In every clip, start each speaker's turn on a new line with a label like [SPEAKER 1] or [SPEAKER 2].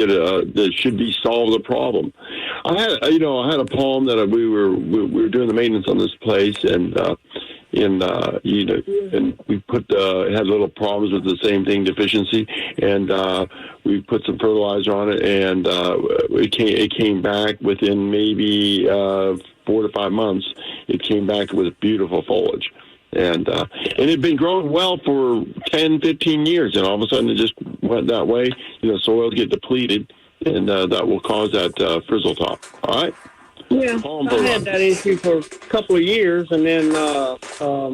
[SPEAKER 1] that should be solve the problem. I had a palm that we were doing the maintenance on this place, and and we had little problems with the same thing, deficiency, and we put some fertilizer on it, and it came back within maybe 4 to 5 months. It came back with beautiful foliage. And it had been growing well for 10, 15 years, and all of a sudden it just went that way. Soils get depleted, and that will cause that frizzle top. All right?
[SPEAKER 2] Yeah, I had that issue for a couple of years, and then,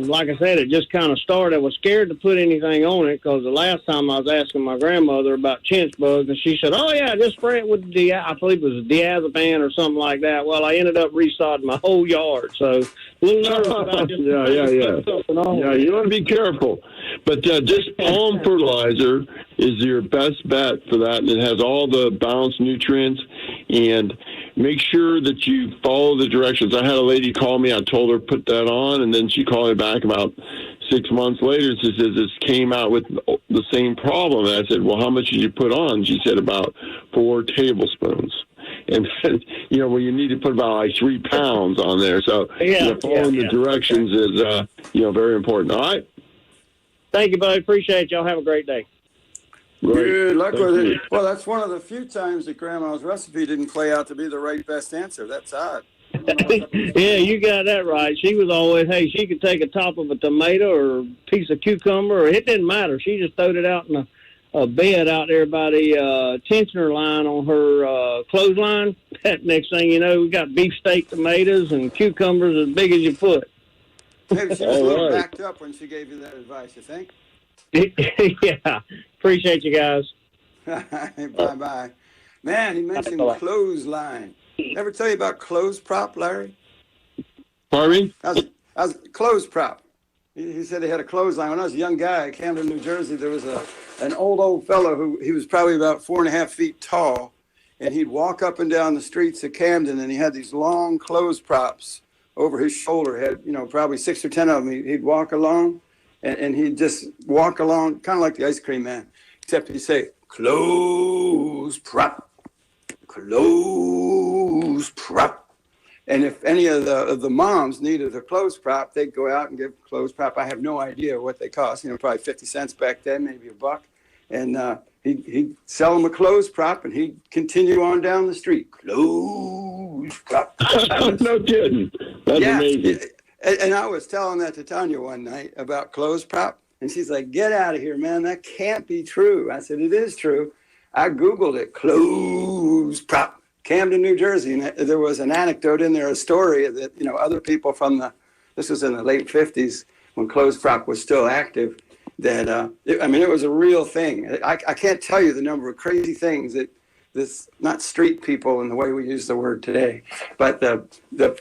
[SPEAKER 2] like I said, it just kind of started. I was scared to put anything on it because the last time I was asking my grandmother about chinch bugs, and she said, "Oh yeah, just spray it with I believe it was diazepam or something like that." Well, I ended up resodding my whole yard, so a little nervous about just
[SPEAKER 1] Yeah, you want to be careful, but just palm fertilizer is your best bet for that, and it has all the balanced nutrients. And make sure that you follow the directions. I had a lady call me. I told her put that on, and then she called me back about 6 months later. She says this came out with the same problem. And I said, well, how much did you put on? She said about 4 tablespoons. And you need to put about like 3 pounds on there. So following the directions is very important. All right.
[SPEAKER 2] Thank you, buddy. Appreciate y'all. Have a great day.
[SPEAKER 3] Good luck with it. Well, that's one of the few times that Grandma's recipe didn't play out to be the right best answer. That's odd.
[SPEAKER 2] Yeah, you got that right. She was always, she could take a top of a tomato or a piece of cucumber, or it didn't matter. She just throwed it out in a bed out there by the tensioner line on her clothesline. That next thing you know, we got beefsteak tomatoes and cucumbers as big as your foot.
[SPEAKER 3] Maybe she was a little backed up when she gave you that advice, you think?
[SPEAKER 2] Yeah. Appreciate you guys.
[SPEAKER 3] Bye-bye. Man, he mentioned clothesline. Ever tell you about clothes prop, Larry?
[SPEAKER 1] Pardon me?
[SPEAKER 3] I was clothes prop. He said he had a clothesline. When I was a young guy at Camden, New Jersey, there was an old fellow who he was probably about 4.5 feet tall, and he'd walk up and down the streets of Camden, and he had these long clothes props over his shoulder. He had, probably 6 or 10 of them. He'd walk along, and he'd just walk along, kind of like the ice cream man, except he'd say, clothes prop, clothes prop. And if any of the moms needed a clothes prop, they'd go out and give clothes prop. I have no idea what they cost. Probably 50 cents back then, maybe $1. And he'd sell them a clothes prop, and he'd continue on down the street. Clothes prop.
[SPEAKER 1] No kidding. That's amazing.
[SPEAKER 3] And I was telling that to Tanya one night about clothes prop, and she's like, "Get out of here, man. That can't be true." I said, "It is true." I Googled it. Clothes prop. Camden, New Jersey, and there was an anecdote in there, a story that, other people from this was in the late 50s when clothes prop was still active, that, it was a real thing. I can't tell you the number of crazy things that not street people in the way we use the word today, but the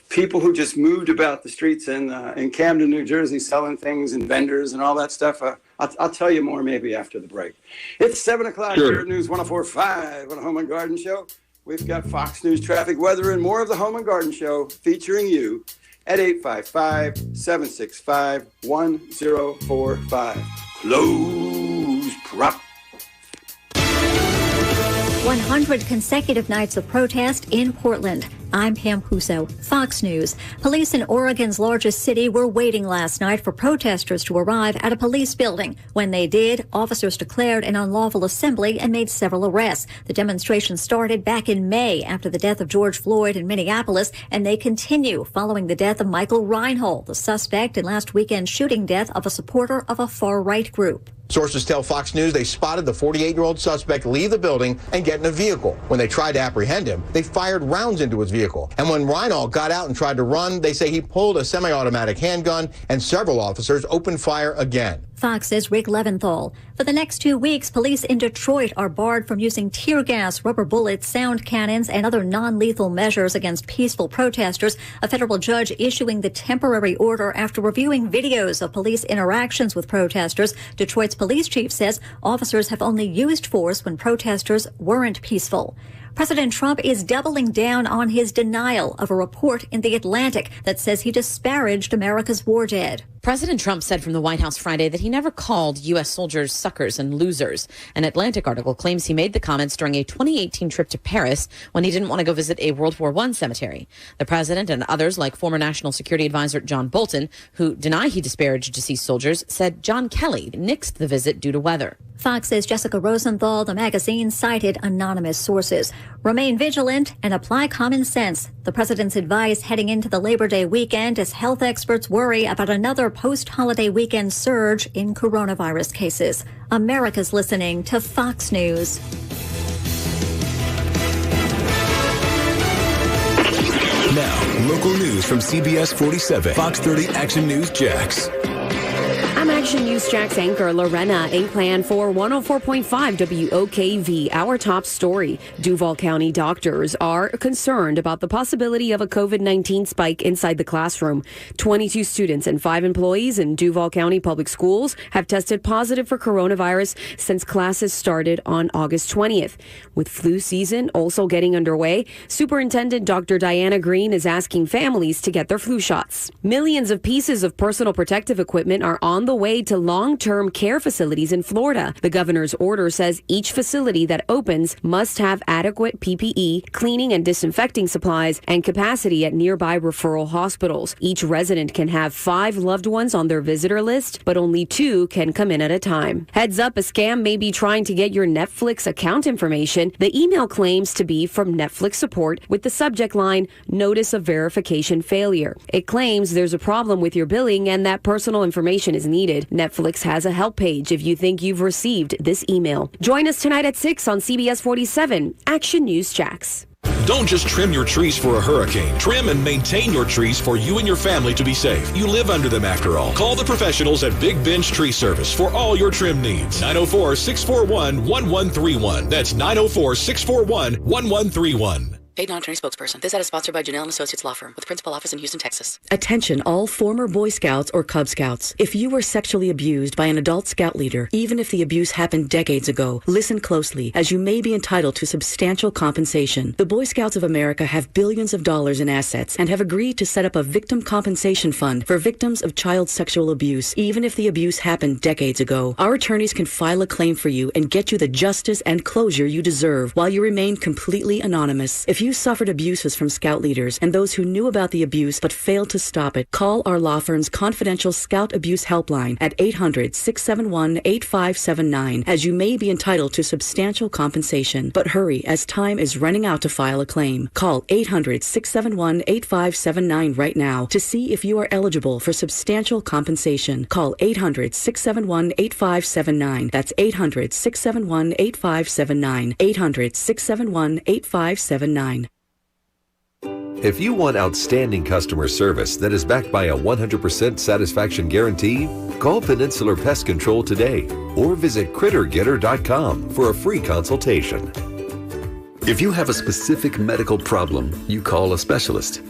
[SPEAKER 3] people who just moved about the streets in Camden, New Jersey, selling things and vendors and all that stuff. I'll tell you more maybe after the break. It's 7 o'clock here at News 104.5 on the Home and Garden Show. We've got Fox News traffic, weather, and more of the Home and Garden Show featuring you at 855-765-1045. Close prop.
[SPEAKER 4] 100 consecutive nights of protest in Portland. I'm Pam Huso, Fox News. Police in Oregon's largest city were waiting last night for protesters to arrive at a police building. When they did, officers declared an unlawful assembly and made several arrests. The demonstration started back in May after the death of George Floyd in Minneapolis, and they continue following the death of Michael Reinhold, the suspect in last weekend's shooting death of a supporter of a far-right group.
[SPEAKER 5] Sources tell Fox News they spotted the 48-year-old suspect leave the building and get in a vehicle. When they tried to apprehend him, they fired rounds into his vehicle. And when Reinhold got out and tried to run, they say he pulled a semi-automatic handgun, and several officers opened fire again.
[SPEAKER 4] Fox's Rick Leventhal. For the next 2 weeks, police in Detroit are barred from using tear gas, rubber bullets, sound cannons, and other non-lethal measures against peaceful protesters. A federal judge issuing the temporary order after reviewing videos of police interactions with protesters. Detroit's police chief says officers have only used force when protesters weren't peaceful. President Trump is doubling down on his denial of a report in The Atlantic that says he disparaged America's war dead.
[SPEAKER 6] President Trump said from the White House Friday that he never called U.S. soldiers suckers and losers. An Atlantic article claims he made the comments during a 2018 trip to Paris when he didn't want to go visit a World War I cemetery. The president and others, like former National Security Advisor John Bolton, who deny he disparaged deceased soldiers, said John Kelly nixed the visit due to weather.
[SPEAKER 4] Fox's Jessica Rosenthal, the magazine, cited anonymous sources. Remain vigilant and apply common sense. The president's advice heading into the Labor Day weekend as health experts worry about another post-holiday weekend surge in coronavirus cases. America's listening to Fox News.
[SPEAKER 7] Now, local news from CBS 47, Fox 30 Action News Jax.
[SPEAKER 8] I'm Action News Jax anchor Lorena Inkland for 104.5 WOKV. Our top story. Duval County doctors are concerned about the possibility of a COVID-19 spike inside the classroom. 22 students and 5 employees in Duval County Public Schools have tested positive for coronavirus since classes started on August 20th. With flu season also getting underway, Superintendent Dr. Diana Green is asking families to get their flu shots. Millions of pieces of personal protective equipment are on the way to long-term care facilities in Florida. The governor's order says each facility that opens must have adequate PPE, cleaning and disinfecting supplies, and capacity at nearby referral hospitals. Each resident can have 5 loved ones on their visitor list, but only 2 can come in at a time. Heads up, a scam may be trying to get your Netflix account information. The email claims to be from Netflix support with the subject line, Notice of Verification Failure. It claims there's a problem with your billing and that personal information is needed. Netflix has a help page if you think you've received this email. Join us tonight at 6 on CBS 47, Action News Jax.
[SPEAKER 9] Don't just trim your trees for a hurricane. Trim and maintain your trees for you and your family to be safe. You live under them after all. Call the professionals at Big Bench Tree Service for all your trim needs. 904-641-1131. That's 904-641-1131.
[SPEAKER 10] Paid non-attorney spokesperson. This ad is sponsored by Janelle & Associates Law Firm with principal office in Houston, Texas.
[SPEAKER 11] Attention all former Boy Scouts or Cub Scouts. If you were sexually abused by an adult scout leader, even if the abuse happened decades ago, listen closely as you may be entitled to substantial compensation. The Boy Scouts of America have billions of dollars in assets and have agreed to set up a victim compensation fund for victims of child sexual abuse, even if the abuse happened decades ago. Our attorneys can file a claim for you and get you the justice and closure you deserve while you remain completely anonymous. If you suffered abuses from scout leaders and those who knew about the abuse but failed to stop it, call our law firm's confidential Scout Abuse Helpline at 800-671-8579, as you may be entitled to substantial compensation. But hurry, as time is running out to file a claim. Call 800-671-8579 right now to see if you are eligible for substantial compensation. Call 800-671-8579. That's 800-671-8579. 800-671-8579.
[SPEAKER 12] If you want outstanding customer service that is backed by a 100% satisfaction guarantee, call Peninsular Pest Control today or visit CritterGetter.com for a free consultation.
[SPEAKER 7] If you have a specific medical problem, you call a specialist.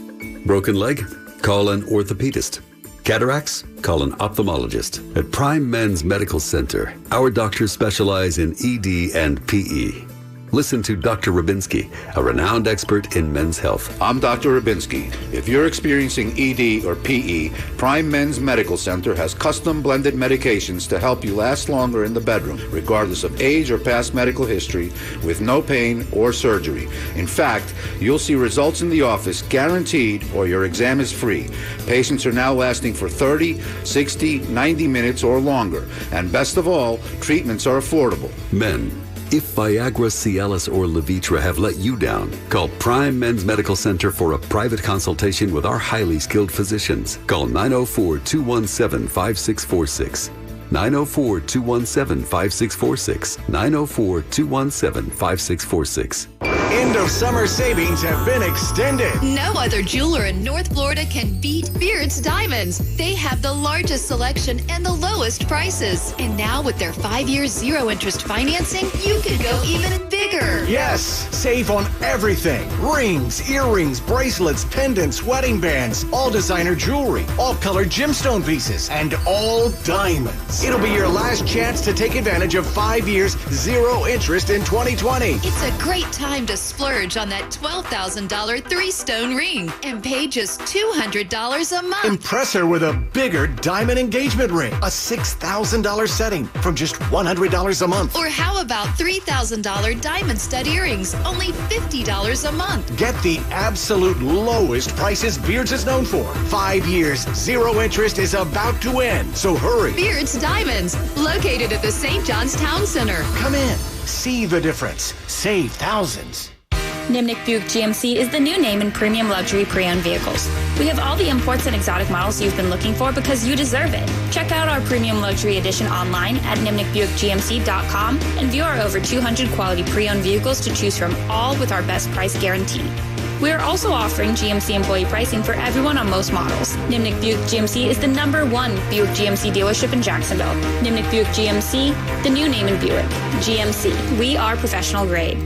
[SPEAKER 7] Broken leg? Call an orthopedist. Cataracts? Call an ophthalmologist. At Prime Men's Medical Center, our doctors specialize in ED and PE. Listen to Dr. Rubinski, a renowned expert in men's health.
[SPEAKER 13] I'm Dr. Rubinski. If you're experiencing ED or PE, Prime Men's Medical Center has custom blended medications to help you last longer in the bedroom, regardless of age or past medical history, with no pain or surgery. In fact, you'll see results in the office guaranteed or your exam is free. Patients are now lasting for 30, 60, 90 minutes or longer. And best of all, treatments are affordable.
[SPEAKER 7] Men. If Viagra, Cialis, or Levitra have let you down, call Prime Men's Medical Center for a private consultation with our highly skilled physicians. Call 904-217-5646. 904-217-5646. 904-217-5646.
[SPEAKER 14] End of summer savings have been extended.
[SPEAKER 15] No other jeweler in North Florida can beat Beard's Diamonds. They have the largest selection and the lowest prices. And now with their 5-year zero-interest financing, you can go even bigger.
[SPEAKER 14] Yes, save on everything. Rings, earrings, bracelets, pendants, wedding bands, all designer jewelry, all colored gemstone pieces, and all diamonds. It'll be your last chance to take advantage of 5 years zero interest in 2020.
[SPEAKER 15] It's a great time to splurge on that $12,000 three-stone ring and pay just $200 a month.
[SPEAKER 14] Impress her with a bigger diamond engagement ring, a $6,000 setting from just $100 a month.
[SPEAKER 15] Or how about $3,000 diamond stud earrings, only $50 a month?
[SPEAKER 14] Get the absolute lowest prices Beards is known for. 5 years, zero interest is about to end, so hurry.
[SPEAKER 15] Beards Diamonds, located at the St. John's Town Center.
[SPEAKER 14] Come in, see the difference, save thousands.
[SPEAKER 16] Nimnik Buick GMC is the new name in premium luxury pre-owned vehicles. We have all the imports and exotic models you've been looking for because you deserve it. Check out our premium luxury edition online at nimnikbuickgmc.com and view our over 200 quality pre-owned vehicles to choose from, all with our best price guarantee. We are also offering GMC employee pricing for everyone on most models. Nimnik Buick GMC is the #1 Buick GMC dealership in Jacksonville. Nimnik Buick GMC, the new name in Buick. GMC, we are professional grade.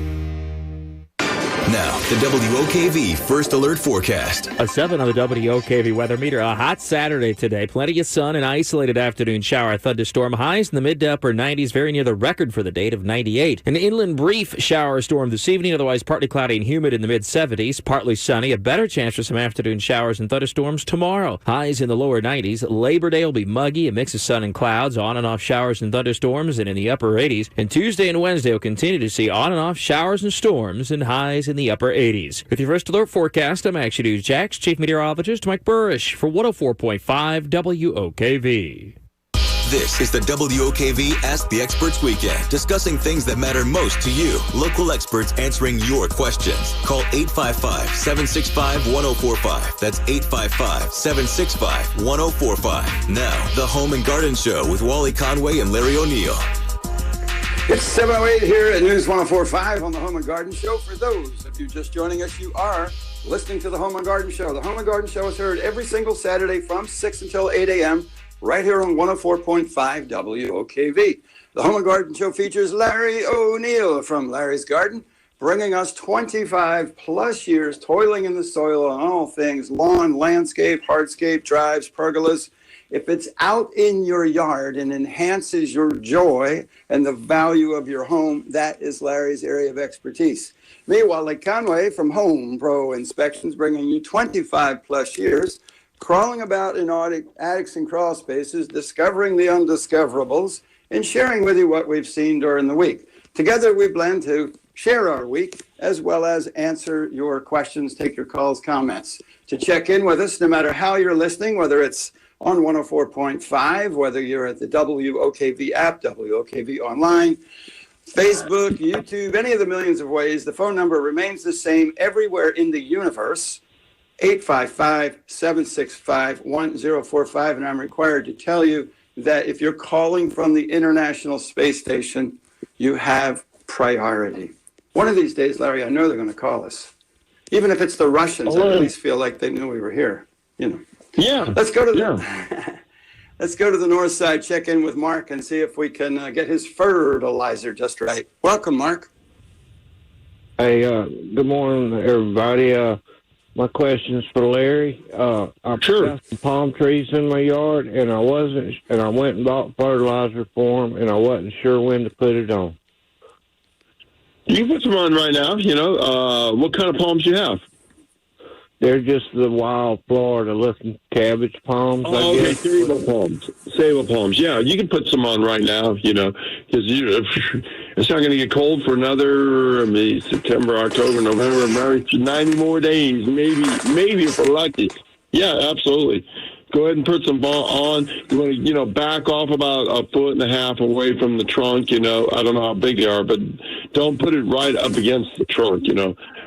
[SPEAKER 17] Now, the WOKV First Alert Forecast.
[SPEAKER 18] A 7 on the WOKV weather meter. A hot Saturday today. Plenty of sun and isolated afternoon shower thunderstorm. Highs in the mid to upper 90s, very near the record for the date of 98. An inland brief shower storm this evening, otherwise partly cloudy and humid in the mid 70s. Partly sunny. A better chance for some afternoon showers and thunderstorms tomorrow. Highs in the lower 90s. Labor Day will be muggy, a mix of sun and clouds, on and off showers and thunderstorms, and in the upper 80s. And Tuesday and Wednesday will continue to see on and off showers and storms and highs in the upper 80s. With your First Alert forecast, I'm Action News Jax Chief Meteorologist Mike Burrish for 104.5 WOKV.
[SPEAKER 17] This is the WOKV Ask the Experts Weekend, discussing things that matter most to you. Local experts answering your questions. Call 855-765-1045. That's 855-765-1045. Now, the Home and Garden Show with Wally Conway and Larry O'Neill.
[SPEAKER 3] It's 7:08 here at News 104.5 on the Home and Garden Show. For those of you just joining us, you are listening to the Home and Garden Show. The Home and Garden Show is heard every single Saturday from 6 until 8 a.m. right here on 104.5 WOKV. The Home and Garden Show features Larry O'Neill from Larry's Garden, bringing us 25 plus years toiling in the soil on all things lawn, landscape, hardscape, drives, pergolas. If it's out in your yard and enhances your joy and the value of your home, that is Larry's area of expertise. Me, Wally Conway from Home Pro Inspections, bringing you 25 plus years, crawling about in attics and crawl spaces, discovering the undiscoverables, and sharing with you what we've seen during the week. Together, we blend to share our week, as well as answer your questions, take your calls, comments. To check in with us, no matter how you're listening, whether it's on 104.5, whether you're at the WOKV app, WOKV online, Facebook, YouTube, any of the millions of ways, the phone number remains the same everywhere in the universe, 855-765-1045. And I'm required to tell you that if you're calling from the International Space Station, you have priority. One of these days, Larry, I know they're going to call us. Even if it's the Russians, I at least feel like they knew we were here, you know.
[SPEAKER 1] Yeah.
[SPEAKER 3] Let's go to let's go to the north side, check in with Mark, and see if we can get his fertilizer just right. Welcome, Mark.
[SPEAKER 19] Hey, good morning, everybody. My question's for Larry. I got some palm trees in my yard, and I went and bought fertilizer for them, and I wasn't sure when to put it on.
[SPEAKER 1] You can put some on right now. You know, what kind of palms you have?
[SPEAKER 19] They're just the wild Florida-looking cabbage palms.
[SPEAKER 1] Oh, okay, sable palms. Sable palms. Yeah, you can put some on right now. You know, because it's not going to get cold for another September, October, November, March, 90 more days, maybe if we're lucky. Yeah, absolutely. Go ahead and put some on. You want to, back off about 1.5 feet away from the trunk. I don't know how big they are, but don't put it right up against the trunk.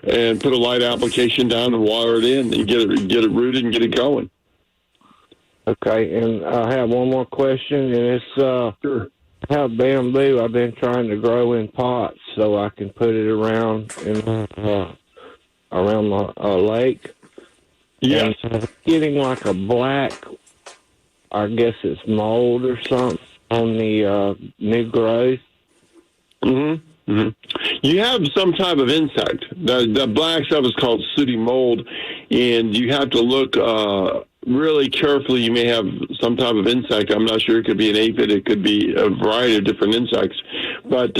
[SPEAKER 1] And put a light application down and water it in, and get it rooted and get it going.
[SPEAKER 19] Okay, and I have one more question, and it's
[SPEAKER 1] sure.
[SPEAKER 19] I have bamboo I've been trying to grow in pots so I can put it around around the lake.
[SPEAKER 1] Yeah,
[SPEAKER 19] getting like a black, I guess it's mold or something on the new growth.
[SPEAKER 1] Mm-hmm. Mm-hmm. You have some type of insect. The black stuff is called sooty mold, and you have to look really carefully. You may have some type of insect. I'm not sure. It could be an aphid. It could be a variety of different insects. But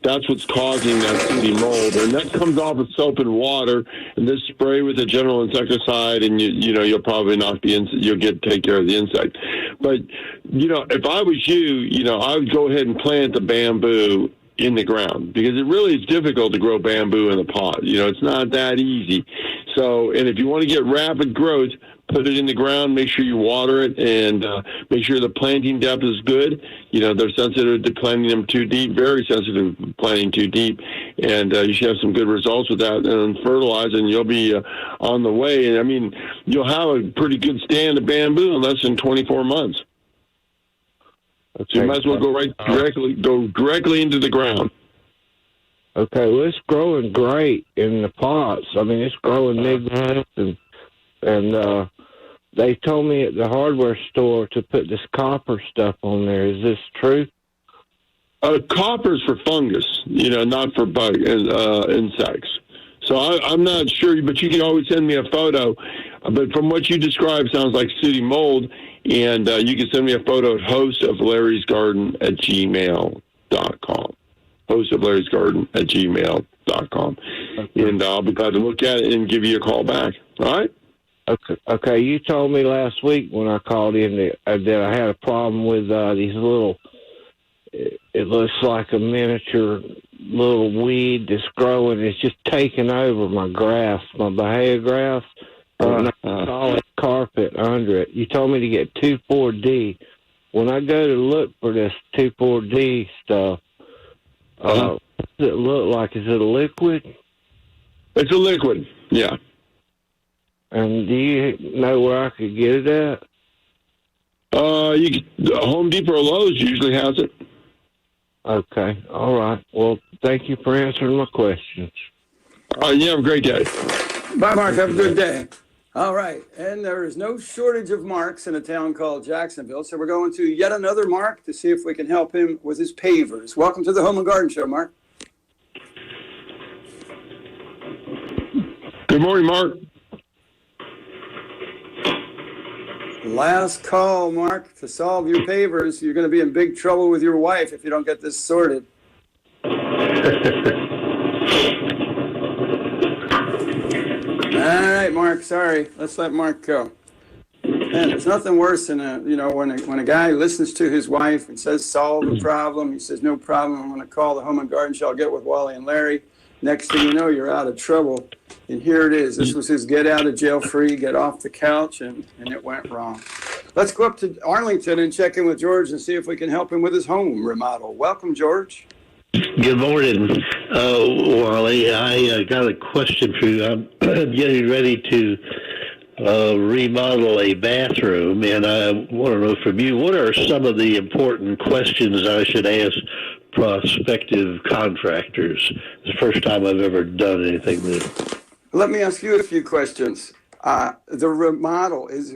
[SPEAKER 1] that's what's causing that sooty mold. And that comes off of soap and water, and this spray with a general insecticide, and you'll probably knock the you'll take care of the insect. But, if I was you, I would go ahead and plant the bamboo in the ground, because it really is difficult to grow bamboo in a pot. It's not that easy. So, and if you want to get rapid growth, put it in the ground, make sure you water it, and make sure the planting depth is good. They're sensitive to planting them too deep, very sensitive to planting too deep, and you should have some good results with that. And fertilize, and you'll be on the way. And I mean, you'll have a pretty good stand of bamboo in less than 24 months. Okay. So you might as well go directly into the ground.
[SPEAKER 19] Okay, well, it's growing great in the pots. I mean, it's growing big, and they told me at the hardware store to put this copper stuff on there. Is this true?
[SPEAKER 1] Copper's for fungus, not for bug insects. So I'm not sure, but you can always send me a photo. But from what you described, sounds like sooty mold, and you can send me a photo at hostoflarrysgarden@gmail.com. hostoflarrysgarden@gmail.com. Okay. And I'll be glad to look at it and give you a call back. All right?
[SPEAKER 19] Okay. You told me last week when I called in that I had a problem with these little, it looks like a miniature little weed that's growing. It's just taking over my grass, my Bahia grass, and a solid carpet under it. You told me to get 2,4-D. When I go to look for this 2,4-D stuff, what does it look like? Is it a liquid?
[SPEAKER 1] It's a liquid, yeah.
[SPEAKER 19] And do you know where I could get it at?
[SPEAKER 1] Home Depot or Lowe's usually has it.
[SPEAKER 19] Okay, all right. Well, thank you for answering my questions.
[SPEAKER 1] You have a great day.
[SPEAKER 3] Bye, Mark. Have a good day. All right. And there is no shortage of Marks in a town called Jacksonville. So we're going to yet another Mark to see if we can help him with his pavers. Welcome to the Home and Garden Show, Mark.
[SPEAKER 1] Good morning, Mark.
[SPEAKER 3] Last call, Mark, to solve your pavers. You're going to be in big trouble with your wife if you don't get this sorted. All right, Mark. Sorry. Let's let Mark go. And there's nothing worse than when a guy listens to his wife and says solve the problem. He says no problem. I'm going to call the Home and Garden Show. I'll get with Wally and Larry. Next thing you know, you're out of trouble. And here it is. This was his get out of jail free, get off the couch, and it went wrong. Let's go up to Arlington and check in with George and see if we can help him with his home remodel. Welcome, George.
[SPEAKER 20] Good morning, Wally. I got a question for you. I'm getting ready to remodel a bathroom, and I want to know from you, what are some of the important questions I should ask prospective contractors? It's the first time I've ever done anything with it.
[SPEAKER 3] Let me ask you a few questions. The remodel, is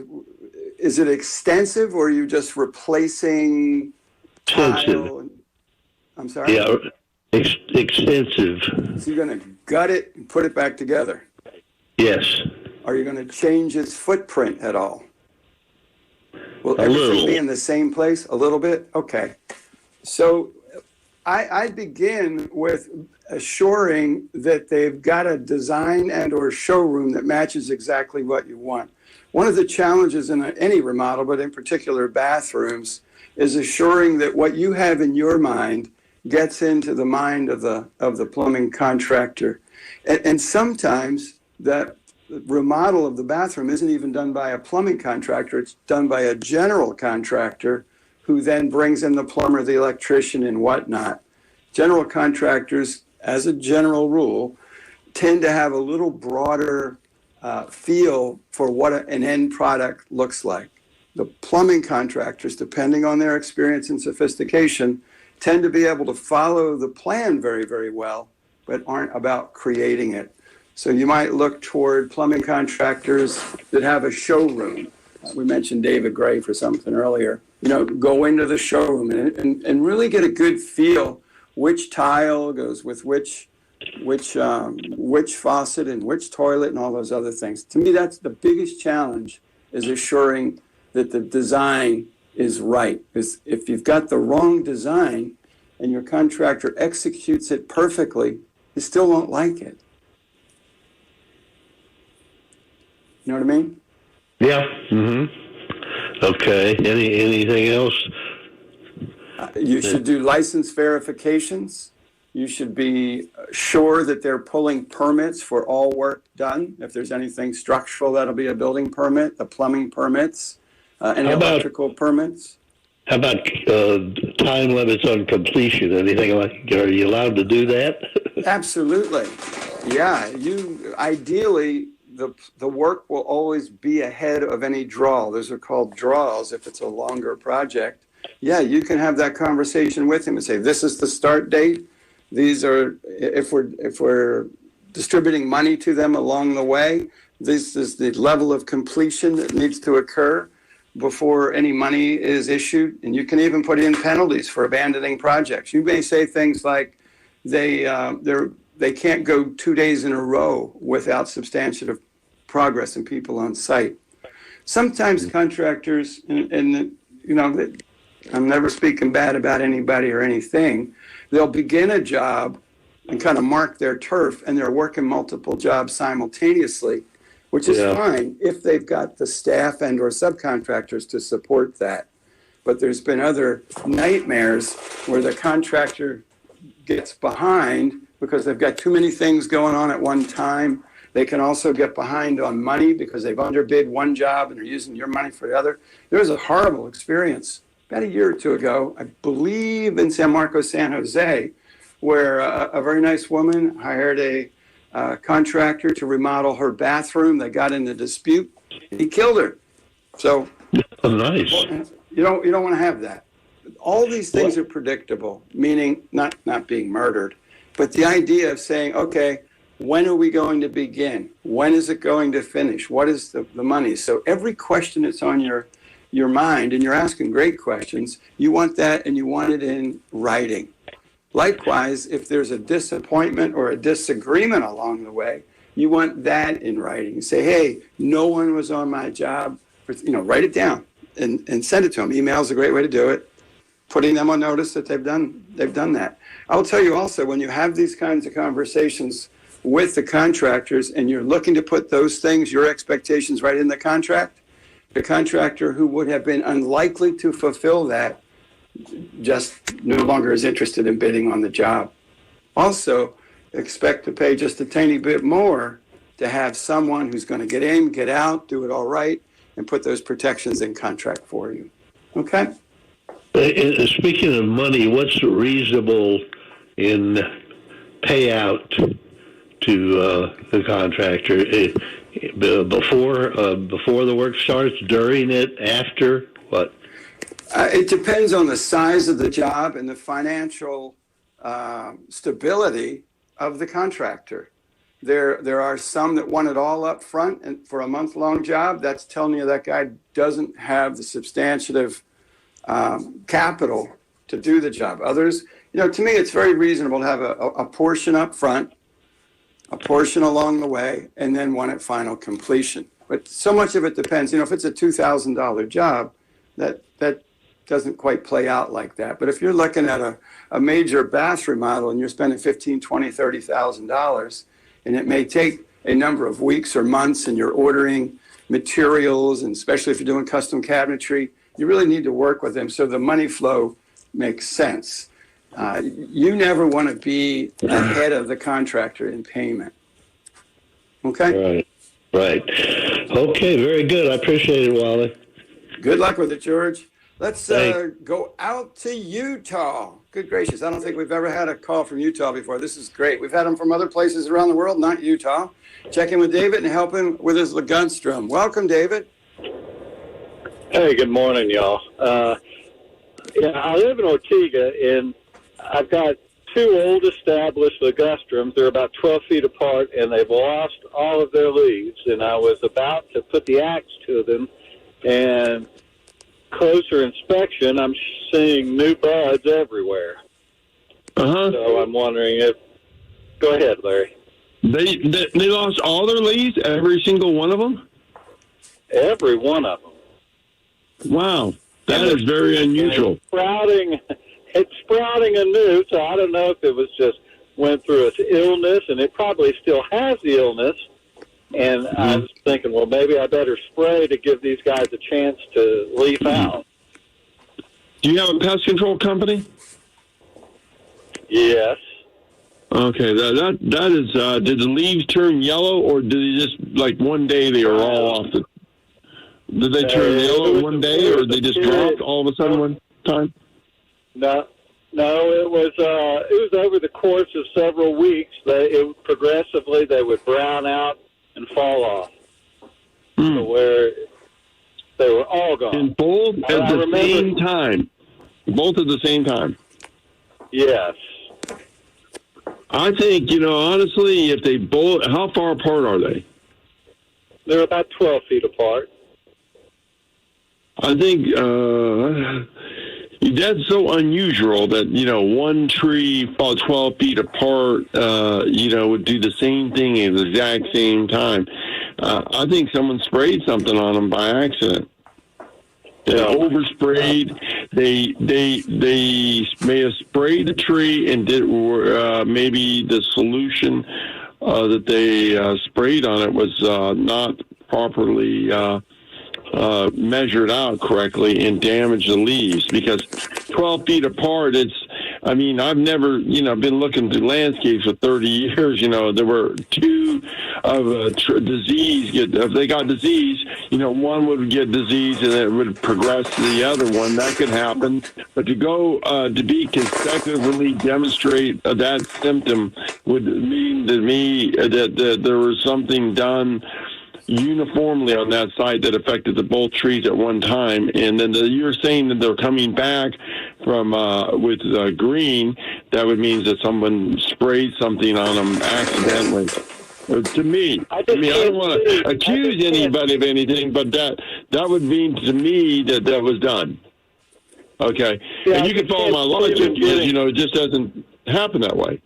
[SPEAKER 3] it extensive, or are you just replacing tile? I'm sorry?
[SPEAKER 20] Yeah, extensive.
[SPEAKER 3] So you're going to gut it and put it back together?
[SPEAKER 20] Yes.
[SPEAKER 3] Are you going to change its footprint at all? Will
[SPEAKER 20] a
[SPEAKER 3] everything
[SPEAKER 20] little
[SPEAKER 3] be in the same place? A little bit? Okay. So I begin with assuring that they've got a design and or showroom that matches exactly what you want. One of the challenges in any remodel, but in particular bathrooms, is assuring that what you have in your mind gets into the mind of the plumbing contractor. And sometimes that remodel of the bathroom isn't even done by a plumbing contractor. It's done by a general contractor who then brings in the plumber, the electrician, and whatnot. General contractors, as a general rule, tend to have a little broader feel for what an end product looks like. The plumbing contractors, depending on their experience and sophistication, tend to be able to follow the plan very, very well, but aren't about creating it. So you might look toward plumbing contractors that have a showroom. We mentioned David Gray for something earlier. Go into the showroom and really get a good feel which tile goes with which faucet and which toilet and all those other things. To me, that's the biggest challenge, is assuring that the design is right. Because if you've got the wrong design and your contractor executes it perfectly, you still won't like it. You know what I mean?
[SPEAKER 20] Yeah. Mm-hmm. Okay. Anything else?
[SPEAKER 3] You should do license verifications. You should be sure that they're pulling permits for all work done. If there's anything structural, that'll be a building permit, the plumbing permits, and electrical permits.
[SPEAKER 20] How about time limits on completion? Anything like? Are you allowed to do that?
[SPEAKER 3] Absolutely. Yeah. Ideally, the work will always be ahead of any draw. Those are called draws if it's a longer project. Yeah, you can have that conversation with him and say, this is the start date. These are, if we're distributing money to them along the way, this is the level of completion that needs to occur before any money is issued. And you can even put in penalties for abandoning projects. You may say things like they can't go 2 days in a row without substantive progress and people on site. Sometimes contractors, and I'm never speaking bad about anybody or anything, they'll begin a job and kind of mark their turf, and they're working multiple jobs simultaneously, which is fine if they've got the staff and or subcontractors to support that. But there's been other nightmares where the contractor gets behind because they've got too many things going on at one time. They can also get behind on money because they've underbid one job and they're using your money for the other. There was a horrible experience about a year or two ago, I believe in San Marcos, San Jose, where a very nice woman hired a contractor to remodel her bathroom. They got in a dispute. He killed her. So
[SPEAKER 20] nice.
[SPEAKER 3] You don't want to have that. All these things are predictable, meaning not being murdered, but the idea of saying, okay, when are we going to begin? When is it going to finish? What is the money? So every question that's on your mind, and you're asking great questions, you want that, and you want it in writing. Likewise, if there's a disappointment or a disagreement along the way, you want that in writing. You say, hey, no one was on my job. Write it down and send it to them. Email is a great way to do it. Putting them on notice that they've done that. I'll tell you also, when you have these kinds of conversations with the contractors and you're looking to put those things, your expectations, right in the contract, the contractor who would have been unlikely to fulfill that just no longer is interested in bidding on the job. Also, expect to pay just a tiny bit more to have someone who's going to get in, get out, do it all right, and put those protections in contract for you. Okay?
[SPEAKER 20] Speaking of money, what's reasonable in payout to the contractor? Before the work starts, during it, after, what?
[SPEAKER 3] It depends on the size of the job and the financial stability of the contractor. There are some that want it all up front, and for a month-long job, that's telling you that guy doesn't have the substantive capital to do the job. Others, to me, it's very reasonable to have a portion up front, a portion along the way, and then one at final completion. But so much of it depends. If it's a $2,000 job, that doesn't quite play out like that. But if you're looking at a major bath remodel and you're spending $15,000, $20,000, $30,000, and it may take a number of weeks or months, and you're ordering materials, and especially if you're doing custom cabinetry, you really need to work with them so the money flow makes sense. You never want to be ahead of the contractor in payment. Okay?
[SPEAKER 20] Right. Okay, very good. I appreciate it, Wally.
[SPEAKER 3] Good luck with it, George. Let's go out to Utah. Good gracious. I don't think we've ever had a call from Utah before. This is great. We've had them from other places around the world, not Utah. Check in with David and help him with his Lagunstrom. Welcome, David.
[SPEAKER 21] Hey, good morning, y'all. I live in Ortega, and I've got two old established Lagustrums. They're about 12 feet apart, and they've lost all of their leaves. And I was about to put the axe to them, and closer inspection, I'm seeing new buds everywhere. So I'm wondering if... Go ahead, Larry.
[SPEAKER 1] They lost all their leaves, every single one of them?
[SPEAKER 21] Every one of them.
[SPEAKER 1] Wow, that is very unusual.
[SPEAKER 21] it's sprouting anew, so I don't know if it was just went through its illness, and it probably still has the illness. And I was thinking, well, maybe I better spray to give these guys a chance to leaf out.
[SPEAKER 1] Do you have a pest control company?
[SPEAKER 21] Yes.
[SPEAKER 1] Okay, that is. Did the leaves turn yellow, or did they just like one day they were all off? Did they turn yellow one day, or they just dropped all of a sudden one time?
[SPEAKER 21] No, it was over the course of several weeks. Progressively they would brown out and fall off, so where they were all gone.
[SPEAKER 1] And both at the same time. Both at the same time.
[SPEAKER 21] Yes.
[SPEAKER 1] I think, honestly, if they both, how far apart are they?
[SPEAKER 21] They're about 12 feet apart.
[SPEAKER 1] I think that's so unusual that, one tree about 12 feet apart, would do the same thing at the exact same time. I think someone sprayed something on them by accident. They oversprayed. They may have sprayed the tree and did maybe the solution that they sprayed on it was not properly measured out correctly and damaged the leaves, because 12 feet apart, I've never, been looking through landscapes for 30 years. There were two of disease. If they got disease, one would get disease and it would progress to the other one. That could happen. But to go to be consecutively demonstrate that symptom would mean to me that there was something done uniformly on that site that affected both trees at one time. And then you're saying that they're coming back from with green. That would mean that someone sprayed something on them accidentally. To me, I don't want to accuse anybody of anything, but that would mean to me that was done. Okay, yeah, and you can follow my logic. It just doesn't happen that way.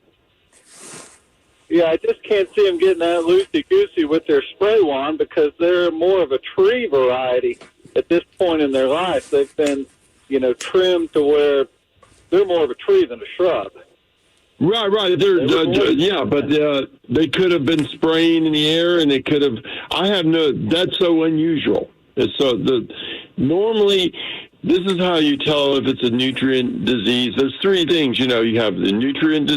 [SPEAKER 21] Yeah, I just can't see them getting that loosey-goosey with their spray wand, because they're more of a tree variety at this point in their life. They've been, trimmed to where they're more of a tree than a shrub.
[SPEAKER 1] Right. But they could have been spraying in the air, and they could have. That's so unusual. Normally, this is how you tell if it's a nutrient disease. There's three things. You have the nutrient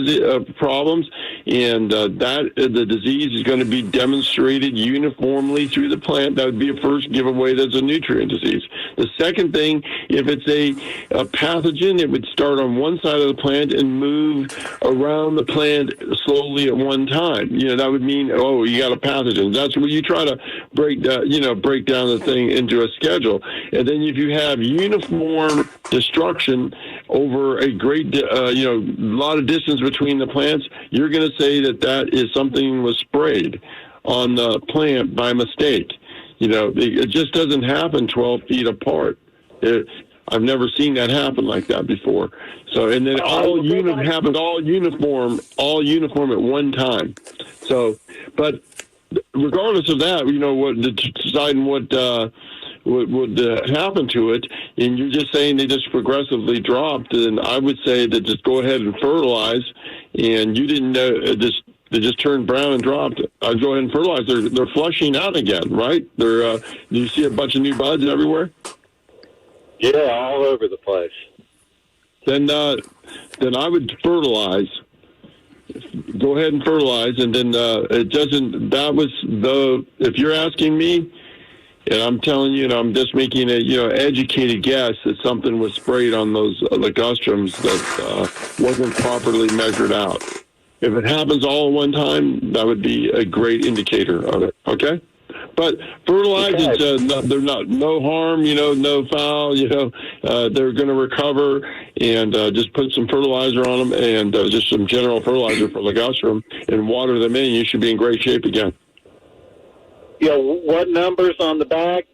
[SPEAKER 1] problems, and the disease is going to be demonstrated uniformly through the plant. That would be a first giveaway that's a nutrient disease. The second thing, if it's a pathogen, it would start on one side of the plant and move around the plant slowly at one time. That would mean, you got a pathogen. That's where you try to break down the thing into a schedule. And then if you have uniform destruction over a great, lot of distance between the plants, you're going to say that is something was sprayed on the plant by mistake. It just doesn't happen 12 feet apart. I've never seen that happen like that before. So, and then happened all uniform at one time. So, but regardless of that, deciding what would happen to it, and you're just saying they just progressively dropped, and I would say that just go ahead and fertilize, and you didn't know, they just turned brown and dropped. I'd go ahead and fertilize. They're flushing out again, right? Do you see a bunch of new buds everywhere?
[SPEAKER 21] Yeah, all over the place.
[SPEAKER 1] Then I would fertilize. Go ahead and fertilize, and then it doesn't. That was if you're asking me, and I'm telling you, I'm just making a educated guess that something was sprayed on those ligustrums that wasn't properly measured out. If it happens all at one time, that would be a great indicator of it. Okay. But fertilize, they're no harm, no foul, they're going to recover, and just put some fertilizer on them, and just some general fertilizer for ligustrum, and water them in. You should be in great shape again.
[SPEAKER 21] What numbers on the bag?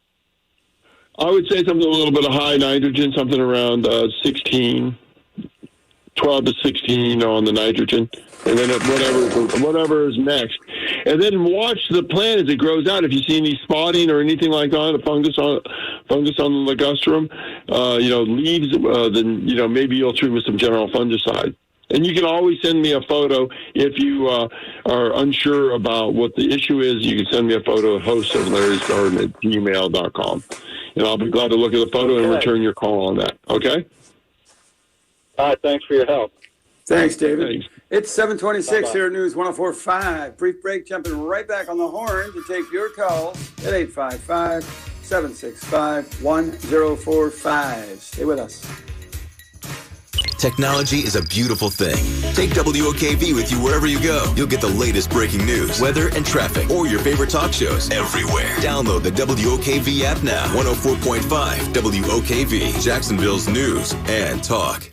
[SPEAKER 1] I would say something a little bit of high nitrogen, something around 16, 12 to 16 on the nitrogen. And then whatever is next. And then watch the plant as it grows out. If you see any spotting or anything like that, a fungus fungus on the ligustrum, leaves, then, maybe you'll treat with some general fungicide. And you can always send me a photo if you are unsure about what the issue is. You can send me a photo at host@larrysgarden@gmail.com. And I'll be glad to look at the photo and return your call on that. Okay?
[SPEAKER 21] All right, thanks for your help.
[SPEAKER 3] Thanks, David.
[SPEAKER 1] Thanks.
[SPEAKER 3] It's 7:26 here at News 104.5. Brief break, jumping right back on the horn to take your calls at 855-765-1045. Stay with us.
[SPEAKER 17] Technology is a beautiful thing. Take WOKV with you wherever you go. You'll get the latest breaking news, weather, and traffic, or your favorite talk shows everywhere. Download the WOKV app now. 104.5 WOKV, Jacksonville's news and talk.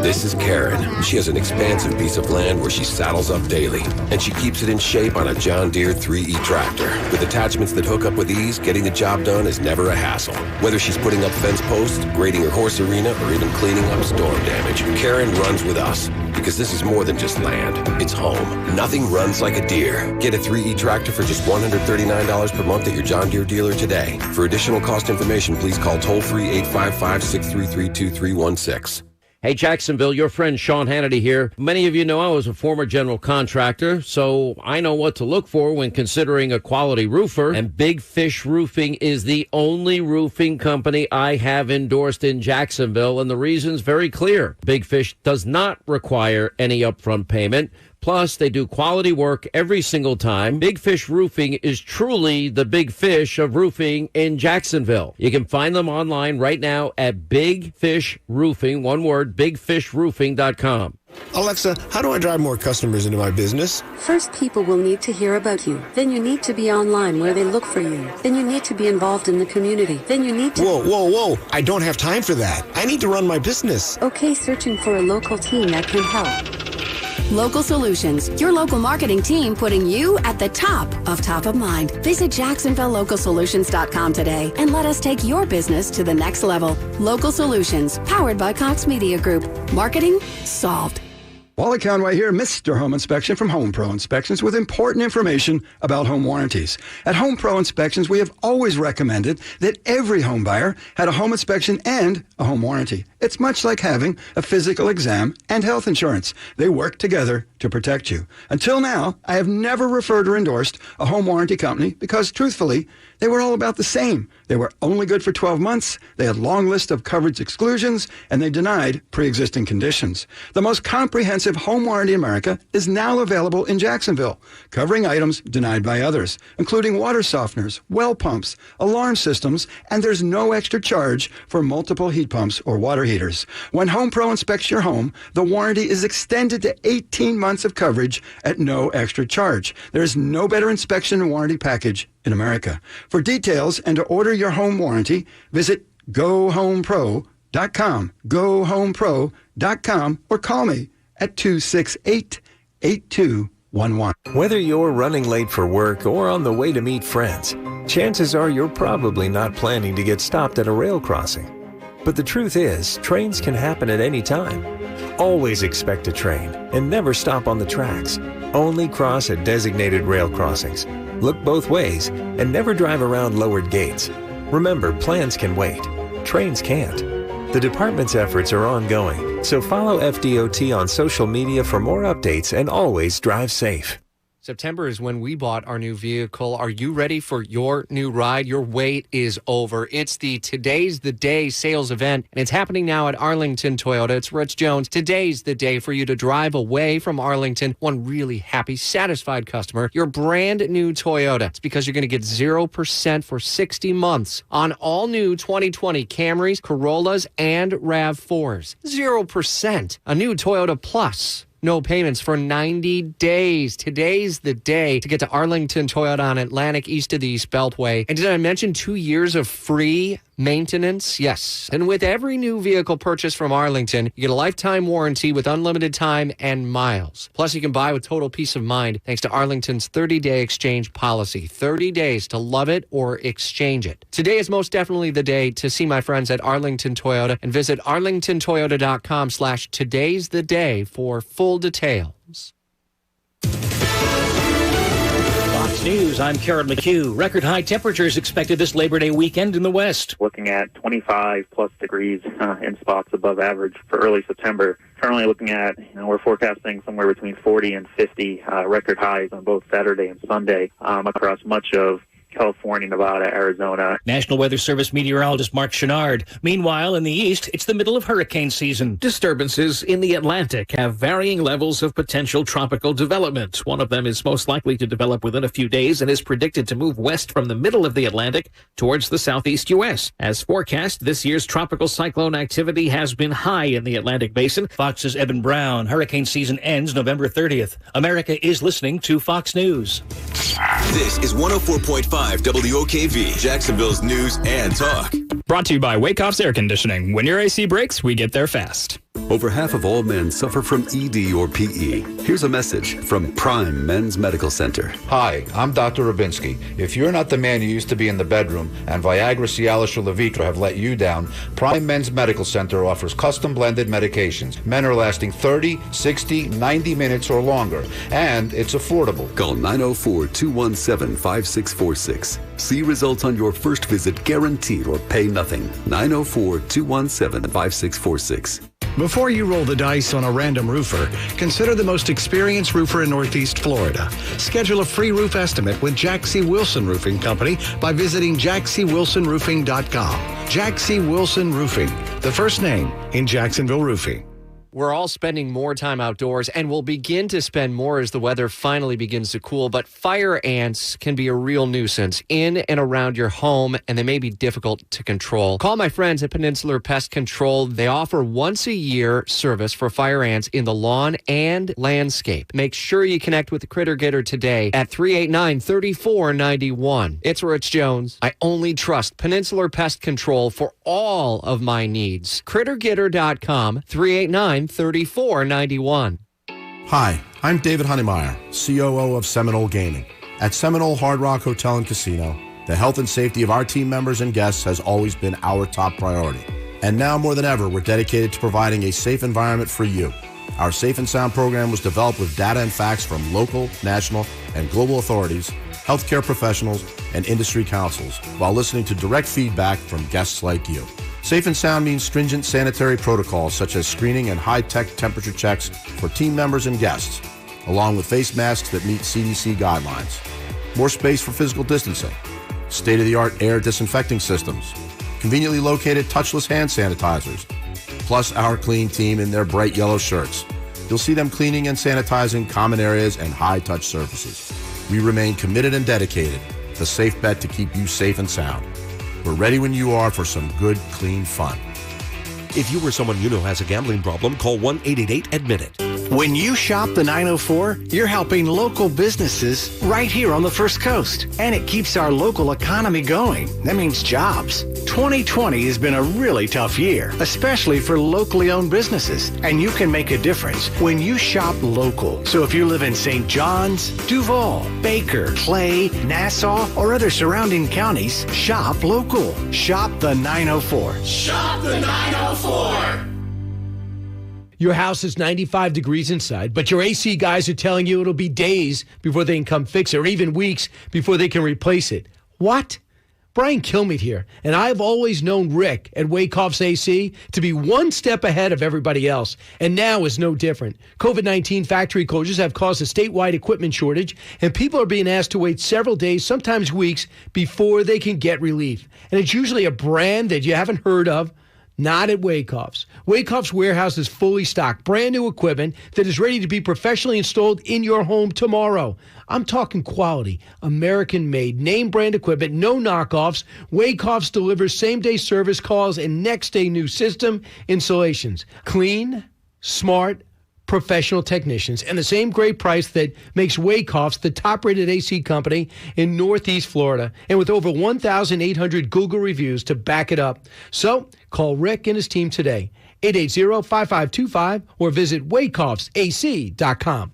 [SPEAKER 2] This is Karen. She has an expansive piece of land where she saddles up daily, and she keeps it in shape on a John Deere 3E tractor. With attachments that hook up with ease, getting the job done is never a hassle. Whether she's putting up fence posts, grading her horse arena, or even cleaning up storm damage, Karen runs with us. Because this is more than just land. It's home. Nothing runs like a Deere. Get a 3E tractor for just $139 per month at your John Deere dealer today. For additional cost information, please call toll-free 855-633-2316.
[SPEAKER 22] Hey, Jacksonville, your friend Sean Hannity here. Many of you know I was a former general contractor, so I know what to look for when considering a quality roofer. And Big Fish Roofing is the only roofing company I have endorsed in Jacksonville, and the reason's very clear. Big Fish does not require any upfront payment. Plus, they do quality work every single time. Big Fish Roofing is truly the big fish of roofing in Jacksonville. You can find them online right now at Big Fish Roofing, one word, bigfishroofing.com.
[SPEAKER 23] Alexa, how do I drive more customers into my business?
[SPEAKER 24] First, people will need to hear about you. Then you need to be online where they look for you. Then you need to be involved in the community. Then you need to...
[SPEAKER 23] Whoa. I don't have time for that. I need to run my business.
[SPEAKER 24] Okay, searching for a local team that can help.
[SPEAKER 25] Local Solutions, your local marketing team putting you at the top of mind. Visit JacksonvilleLocalSolutions.com today and let us take your business to the next level. Local Solutions, powered by Cox Media Group. Marketing solved.
[SPEAKER 26] Wally Conway here, Mr. Home Inspection from Home Pro Inspections with important information about home warranties. At Home Pro Inspections, we have always recommended that every home buyer had a home inspection and a home warranty. It's much like having a physical exam and health insurance. They work together to protect you. Until now, I have never referred or endorsed a home warranty company because, truthfully, they were all about the same. They were only good for 12 months, they had long list of coverage exclusions, and they denied pre-existing conditions. The most comprehensive home warranty in America is now available in Jacksonville, covering items denied by others, including water softeners, well pumps, alarm systems, and there's no extra charge for multiple heat pumps or water heaters. When Home Pro inspects your home, the warranty is extended to 18 months of coverage at no extra charge. There's no better inspection and warranty package in America. For details and to order your home warranty, visit GoHomePro.com, GoHomePro.com, or call me at 268-8211.
[SPEAKER 27] Whether you're running late for work or on the way to meet friends, chances are you're probably not planning to get stopped at a rail crossing. But the truth is, trains can happen at any time. Always expect a train and never stop on the tracks. Only cross at designated rail crossings. Look both ways and never drive around lowered gates. Remember, plans can wait. Trains can't. The department's efforts are ongoing, so follow FDOT on social media for more updates and always drive safe.
[SPEAKER 28] September is when we bought our new vehicle. Are you ready for your new ride? Your wait is over. It's the Today's the Day sales event, and it's happening now at Arlington Toyota. It's Rich Jones. Today's the day for you to drive away from Arlington. One really happy, satisfied customer. Your brand new Toyota. It's because you're going to get 0% for 60 months on all new 2020 Camrys, Corollas, and RAV4s. 0%. A new Toyota Plus. No payments for 90 days. Today's the day to get to Arlington Toyota on Atlantic, east of the East Beltway. And did I mention 2 years of free maintenance? Yes. And with every new vehicle purchase from Arlington, you get a lifetime warranty with unlimited time and miles. Plus, you can buy with total peace of mind thanks to Arlington's 30-day exchange policy. 30 days to love it or exchange it. Today is most definitely the day to see my friends at Arlington Toyota and visit arlingtontoyota.com/today's the day for full details.
[SPEAKER 29] Fox
[SPEAKER 4] News, I'm Karen McHugh. Record high temperatures expected this Labor Day weekend in the West.
[SPEAKER 5] Looking at 25 plus degrees in spots above average for early September. Currently looking at, we're forecasting somewhere between 40 and 50 record highs on both Saturday and Sunday across much of California, Nevada, Arizona.
[SPEAKER 4] National Weather Service meteorologist Mark Chenard. Meanwhile, in the east, it's the middle of hurricane season.
[SPEAKER 6] Disturbances in the Atlantic have varying levels of potential tropical development. One of them is most likely to develop within a few days and is predicted to move west from the middle of the Atlantic towards the southeast U.S. As forecast, this year's tropical cyclone activity has been high in the Atlantic basin.
[SPEAKER 4] Fox's Evan Brown. Hurricane season ends November 30th. America is listening to Fox News.
[SPEAKER 17] This is 104.5 WOKV, Jacksonville's news and talk.
[SPEAKER 8] Brought to you by Wakehoff's Air Conditioning. When your AC breaks, we get there fast.
[SPEAKER 7] Over half of all men suffer from ED or PE. Here's a message from Prime Men's Medical Center.
[SPEAKER 13] Hi, I'm Dr. Rubinsky. If you're not the man you used to be in the bedroom and Viagra, Cialis, or Levitra have let you down, Prime Men's Medical Center offers custom blended medications. Men are lasting 30, 60, 90 minutes or longer, and it's affordable.
[SPEAKER 7] Call 904-217-5646. See results on your first visit guaranteed or pay nothing. 904-217-5646.
[SPEAKER 14] Before you roll the dice on a random roofer, consider the most experienced roofer in Northeast Florida. Schedule a free roof estimate with Jack C. Wilson Roofing Company by visiting jackcwilsonroofing.com. Jack C. Wilson Roofing, the first name in Jacksonville roofing.
[SPEAKER 28] We're all spending more time outdoors and will begin to spend more as the weather finally begins to cool. But fire ants can be a real nuisance in and around your home, and they may be difficult to control. Call my friends at Peninsular Pest Control. They offer once a year service for fire ants in the lawn and landscape. Make sure you connect with the Critter Getter today at 389-3491. It's Rich Jones. I only trust Peninsular Pest Control for all of my needs. CritterGetter.com, 389-3491.
[SPEAKER 9] Hi, I'm David Honeymeyer, COO of Seminole Gaming. At Seminole Hard Rock Hotel and Casino, the health and safety of our team members and guests has always been our top priority. And now more than ever, we're dedicated to providing a safe environment for you. Our Safe and Sound program was developed with data and facts from local, national, and global authorities, healthcare professionals, and industry councils, while listening to direct feedback from guests like you. Safe and Sound means stringent sanitary protocols such as screening and high-tech temperature checks for team members and guests, along with face masks that meet CDC guidelines. More space for physical distancing, state-of-the-art air disinfecting systems, conveniently located touchless hand sanitizers, plus our clean team in their bright yellow shirts. You'll see them cleaning and sanitizing common areas and high-touch surfaces. We remain committed and dedicated, the safe bet to keep you safe and sound. We're ready when you are for some good, clean fun.
[SPEAKER 10] If you or someone you know has a gambling problem, call 1-888-ADMIT-IT.
[SPEAKER 14] When you shop the 904, you're helping local businesses right here on the First Coast. And it keeps our local economy going. That means jobs. 2020 has been a really tough year, especially for locally owned businesses. And you can make a difference when you shop local. So if you live in St. John's, Duval, Baker, Clay, Nassau, or other surrounding counties, shop local. Shop the 904.
[SPEAKER 11] Shop the 904.
[SPEAKER 12] Your house is 95 degrees inside, but your AC guys are telling you it'll be days before they can come fix it, or even weeks before they can replace it. What? Brian Kilmeade here, and I've always known Rick at Wakehoff's AC to be one step ahead of everybody else, and now is no different. COVID-19 factory closures have caused a statewide equipment shortage, and people are being asked to wait several days, sometimes weeks, before they can get relief. And it's usually a brand that you haven't heard of. Not at Wakehoff's. Wakehoff's warehouse is fully stocked, brand new equipment that is ready to be professionally installed in your home tomorrow. I'm talking quality, American-made, name-brand equipment, no knockoffs. Wakehoff's delivers same-day service calls and next-day new system installations. Clean, smart, professional technicians, and the same great price that makes Wakehoff's the top-rated AC company in Northeast Florida, and with over 1,800 Google reviews to back it up. So call Rick and his team today, 880-5525, or visit wakehoffsac.com.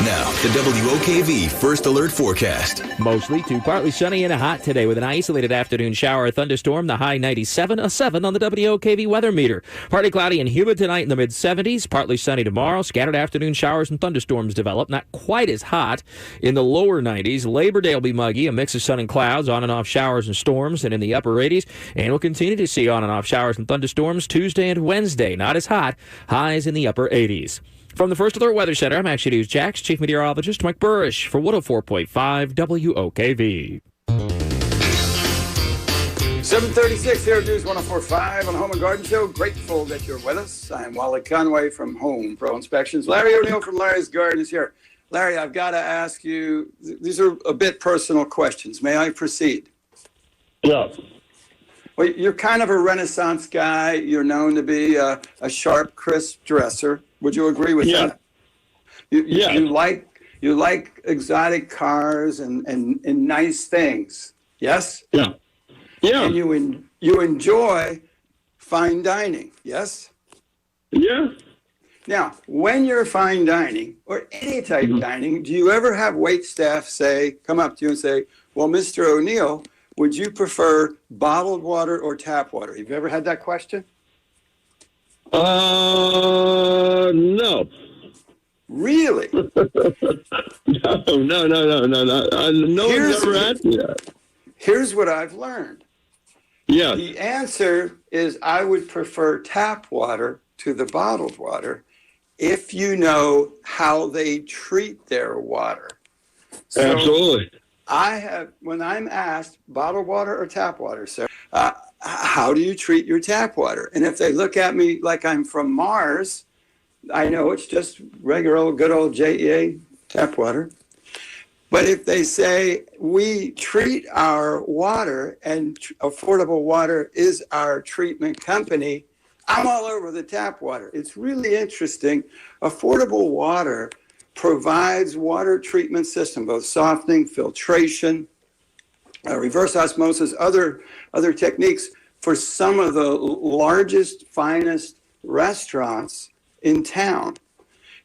[SPEAKER 17] Now, the WOKV First Alert Forecast.
[SPEAKER 1] Mostly to partly sunny and hot today with an isolated afternoon shower or thunderstorm. The high 97, a 7 on the WOKV weather meter. Partly cloudy and humid tonight in the mid-70s. Partly sunny tomorrow. Scattered afternoon showers and thunderstorms develop. Not quite as hot in the lower 90s. Labor Day will be muggy. A mix of sun and clouds, on and off showers and storms, and in the upper 80s. And we'll continue to see on and off showers and thunderstorms Tuesday and Wednesday. Not as hot. Highs in the upper 80s. From the First Alert Weather Center, I'm Action News Jax Chief Meteorologist Mike Burrish for 104.5 WOKV.
[SPEAKER 3] 7:36 here at News 104.5 on the Home and Garden Show. Grateful that you're with us. I'm Wally Conway from Home Pro Inspections. Larry O'Neill from Larry's Garden is here. Larry, I've got to ask you, these are a bit personal questions. May I proceed?
[SPEAKER 15] Yeah.
[SPEAKER 3] Well, you're kind of a Renaissance guy. You're known to be a sharp, crisp dresser. Would you agree with that? You like exotic cars and nice things. Yes?
[SPEAKER 15] Yeah. Yeah.
[SPEAKER 3] And you enjoy fine dining. Yes?
[SPEAKER 15] Yeah.
[SPEAKER 3] Now, when you're fine dining or any type of dining, do you ever have wait staff come up to you and say, well, Mr. O'Neill, would you prefer bottled water or tap water? Have you ever had that question?
[SPEAKER 15] No.
[SPEAKER 3] Really?
[SPEAKER 15] No. No one's ever asked me that.
[SPEAKER 3] Here's what I've learned.
[SPEAKER 15] Yeah.
[SPEAKER 3] The answer is I would prefer tap water to the bottled water if you know how they treat their water. So
[SPEAKER 15] absolutely.
[SPEAKER 3] When I'm asked bottled water or tap water, sir, how do you treat your tap water? And if they look at me like I'm from Mars, I know it's just regular good old JEA tap water. But if they say we treat our water and Affordable Water is our treatment company, I'm all over the tap water. It's really interesting. Affordable Water provides water treatment system, both softening, filtration, reverse osmosis, other techniques for some of the largest, finest restaurants in town.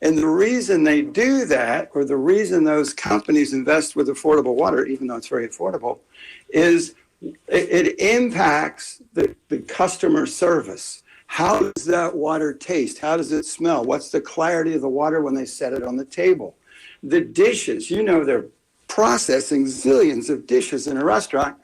[SPEAKER 3] And the reason they do that, or the reason those companies invest with Affordable Water, even though it's very affordable, is it impacts the customer service. How does that water taste? How does it smell? What's the clarity of the water when they set it on the table? The dishes, they're processing zillions of dishes in a restaurant.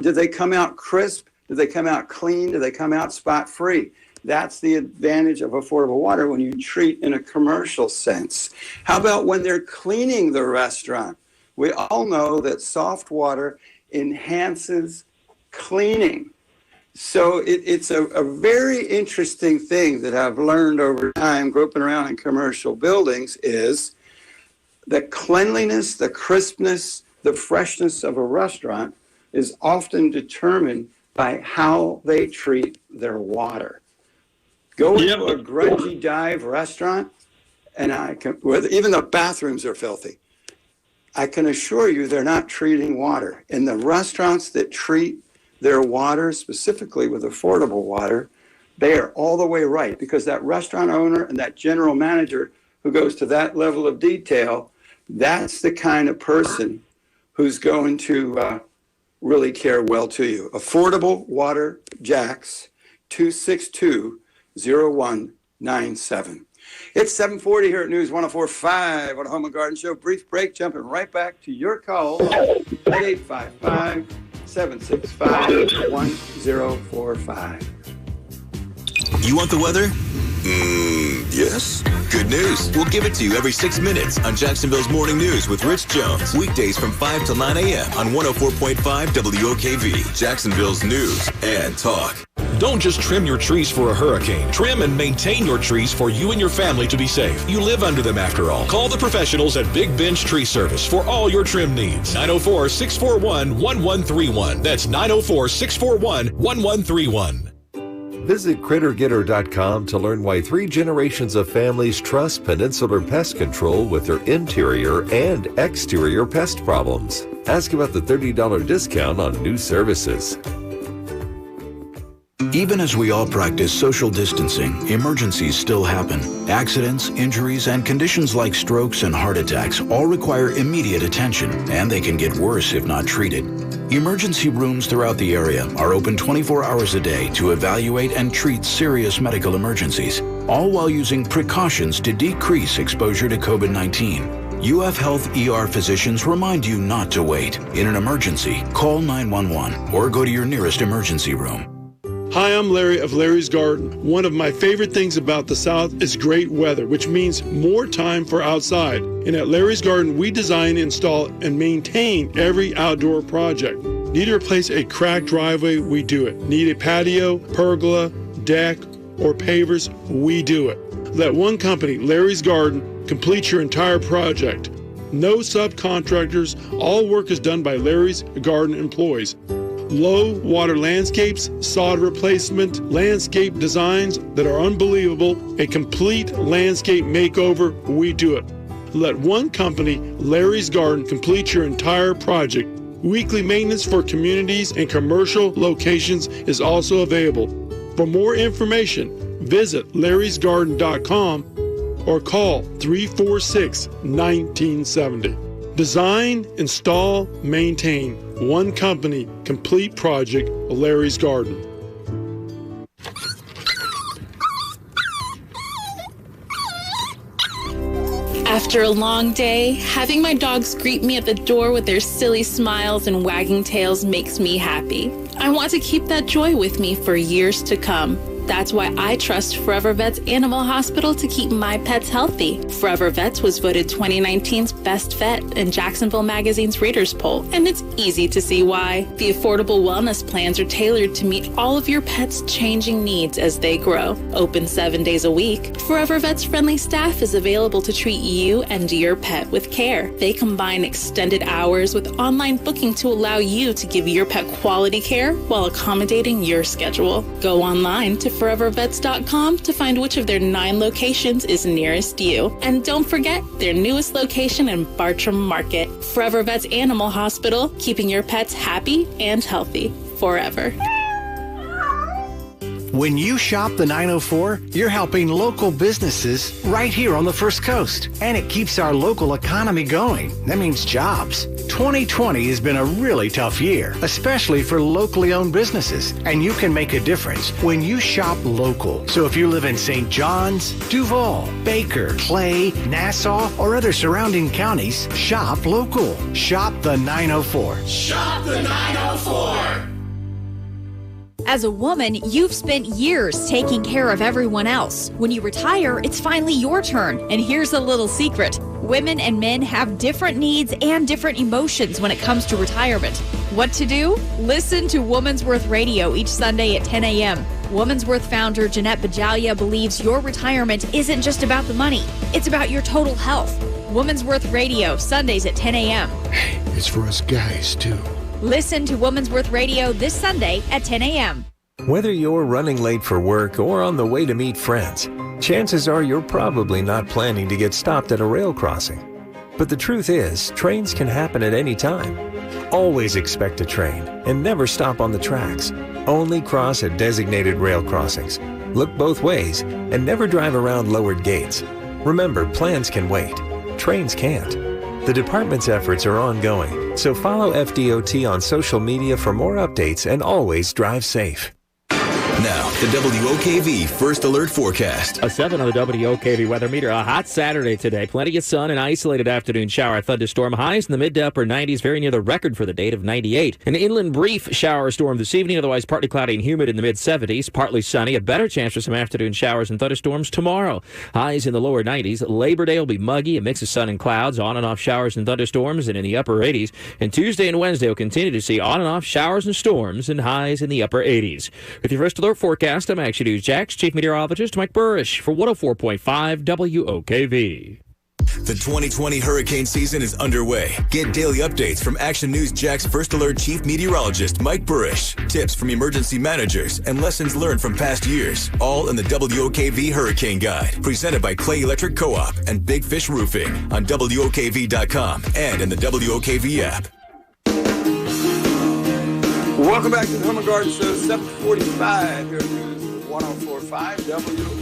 [SPEAKER 3] Do they come out crisp? Do they come out clean? Do they come out spot-free? That's the advantage of Affordable Water when you treat in a commercial sense. How about when they're cleaning the restaurant? We all know that soft water enhances cleaning. So it's a very interesting thing that I've learned over time, groping around in commercial buildings, is the cleanliness, the crispness, the freshness of a restaurant is often determined by how they treat their water. Go into a grungy dive restaurant, and even the bathrooms are filthy. I can assure you they're not treating water. In the restaurants that treat their water, specifically with Affordable Water, they are all the way right, because that restaurant owner and that general manager who goes to that level of detail, that's the kind of person who's going to really care well to you. Affordable Water Jax, 262-0197. It's 7:40 here at News 104.5 on the Home and Garden Show. Brief break, jumping right back to your calls at 855-765-1045.
[SPEAKER 17] You want the weather? Yes. Good news. We'll give it to you every 6 minutes on Jacksonville's Morning News with Rich Jones. Weekdays from 5 till 9 a.m. on 104.5 WOKV. Jacksonville's News and Talk.
[SPEAKER 10] Don't just trim your trees for a hurricane. Trim and maintain your trees for you and your family to be safe. You live under them after all. Call the professionals at Big Bench Tree Service for all your trim needs. 904-641-1131. That's 904-641-1131.
[SPEAKER 27] Visit CritterGetter.com to learn why 3 generations of families trust Peninsular Pest Control with their interior and exterior pest problems. Ask about the $30 discount on new services.
[SPEAKER 2] Even as we all practice social distancing, emergencies still happen. Accidents, injuries, and conditions like strokes and heart attacks all require immediate attention, and they can get worse if not treated. Emergency rooms throughout the area are open 24 hours a day to evaluate and treat serious medical emergencies, all while using precautions to decrease exposure to COVID-19. UF Health ER physicians remind you not to wait. In an emergency, call 911 or go to your nearest emergency room.
[SPEAKER 16] Hi, I'm Larry of Larry's Garden. One of my favorite things about the South is great weather, which means more time for outside. And at Larry's Garden, we design, install, and maintain every outdoor project. Need to replace a cracked driveway? We do it. Need a patio, pergola, deck, or pavers? We do it. Let one company, Larry's Garden, complete your entire project. No subcontractors. All work is done by Larry's Garden employees. Low water landscapes, sod replacement, landscape designs that are unbelievable, a complete landscape makeover, we do it. Let one company, Larry's Garden, complete your entire project. Weekly maintenance for communities and commercial locations is also available. For more information, visit larrysgarden.com or call 346-1970. Design, install, maintain. One company, complete project, Larry's Garden.
[SPEAKER 18] After a long day, having my dogs greet me at the door with their silly smiles and wagging tails makes me happy. I want to keep that joy with me for years to come. That's why I trust Forever Vets Animal Hospital to keep my pets healthy. Forever Vets was voted 2019's best vet in Jacksonville Magazine's Readers Poll, and it's easy to see why. The affordable wellness plans are tailored to meet all of your pet's changing needs as they grow. Open 7 days a week, Forever Vets friendly staff is available to treat you and your pet with care. They combine extended hours with online booking to allow you to give your pet quality care while accommodating your schedule. Go online to forevervets.com to find which of their 9 locations is nearest you. And don't forget their newest location in Bartram Market. Forever Vets Animal Hospital, keeping your pets happy and healthy forever.
[SPEAKER 14] When you shop the 904, you're helping local businesses right here on the First Coast. And it keeps our local economy going. That means jobs. 2020 has been a really tough year, especially for locally owned businesses. And you can make a difference when you shop local. So if you live in St. John's, Duval, Baker, Clay, Nassau, or other surrounding counties, shop local. Shop the 904.
[SPEAKER 11] Shop the 904.
[SPEAKER 19] As a woman, you've spent years taking care of everyone else. When you retire, it's finally your turn. And here's a little secret. Women and men have different needs and different emotions when it comes to retirement. What to do? Listen to Woman's Worth Radio each Sunday at 10 a.m. Woman's Worth founder Jeanette Bajalia believes your retirement isn't just about the money. It's about your total health. Woman's Worth Radio, Sundays at 10 a.m.
[SPEAKER 20] Hey, it's for us guys, too.
[SPEAKER 19] Listen to Woman's Worth Radio this Sunday at 10 a.m.
[SPEAKER 27] Whether you're running late for work or on the way to meet friends, chances are you're probably not planning to get stopped at a rail crossing. But the truth is, trains can happen at any time. Always expect a train and never stop on the tracks. Only cross at designated rail crossings. Look both ways and never drive around lowered gates. Remember, plans can wait. Trains can't. The department's efforts are ongoing, so follow FDOT on social media for more updates and always drive safe.
[SPEAKER 17] Now, the WOKV First Alert Forecast.
[SPEAKER 1] A 7 on the WOKV weather meter. A hot Saturday today. Plenty of sun and isolated afternoon shower thunderstorm. Highs in the mid to upper 90s, very near the record for the date of 98. An inland brief shower storm this evening, otherwise partly cloudy and humid in the mid 70s. Partly sunny. A better chance for some afternoon showers and thunderstorms tomorrow. Highs in the lower 90s. Labor Day will be muggy, a mix of sun and clouds, on and off showers and thunderstorms, and in the upper 80s. And Tuesday and Wednesday will continue to see on and off showers and storms and highs in the upper 80s. With your First Alert forecast, I'm Action News Jax Chief Meteorologist Mike Burrish for 104.5 WOKV.
[SPEAKER 17] The 2020 hurricane season is underway. Get daily updates from Action News Jax First Alert Chief Meteorologist Mike Burrish, tips from emergency managers, and lessons learned from past years. All in the WOKV Hurricane Guide, presented by Clay Electric Co-op and Big Fish Roofing on WOKV.com and in the WOKV app.
[SPEAKER 3] Welcome back to the Home and Garden Show, 745 here at News 104.5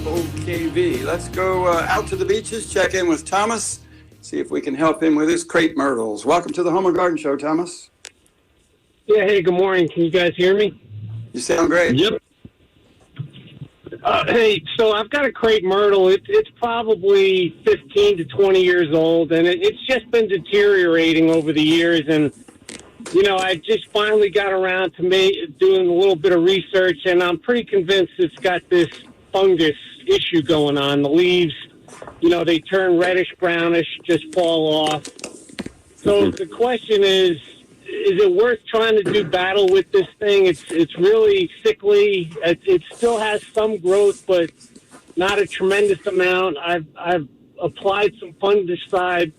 [SPEAKER 3] WOKV. Let's go out to the beaches, check in with Thomas, see if we can help him with his crepe myrtles. Welcome to the Home and Garden Show, Thomas.
[SPEAKER 5] Yeah, hey, good morning. Can you guys hear me?
[SPEAKER 3] You sound great.
[SPEAKER 15] Yep.
[SPEAKER 5] Hey, so I've got a crepe myrtle. It's probably 15 to 20 years old, and it's just been deteriorating over the years. And, you know, I just finally got around to doing a little bit of research, and I'm pretty convinced it's got this fungus issue going on. The leaves, you know, they turn reddish, brownish, just fall off. So the question is it worth trying to do battle with this thing? It's really sickly. It still has some growth, but not a tremendous amount. I've applied some fungicide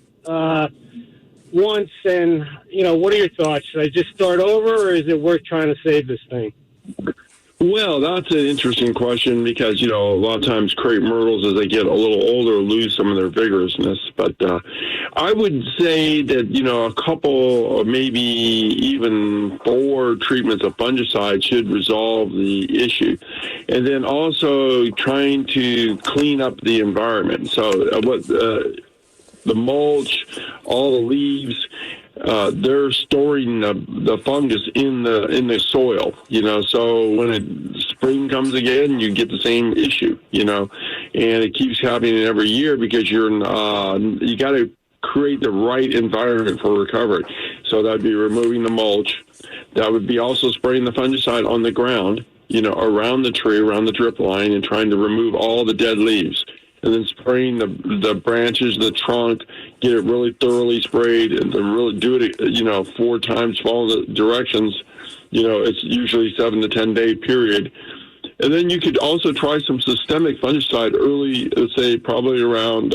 [SPEAKER 5] once, and you know, what are your thoughts? Should I just start over, or is it worth trying to save this thing?
[SPEAKER 15] Well, that's an interesting question because, you know, a lot of times crepe myrtles, as they get a little older, lose some of their vigorousness. But I would say that, you know, a couple or maybe even 4 treatments of fungicide should resolve the issue. And then also trying to clean up the environment. So the mulch, all the leaves, they're storing the fungus in the soil, you know, so when spring comes again, you get the same issue, you know, and it keeps happening every year because you got to create the right environment for recovery. So that'd be removing the mulch. That would be also spraying the fungicide on the ground, you know, around the tree, around the drip line, and trying to remove all the dead leaves. And then spraying the branches, the trunk, get it really thoroughly sprayed, and then really do it, you know, 4 times, follow the directions. You know, it's usually 7 to 10 day period. And then you could also try some systemic fungicide early, let's say probably around,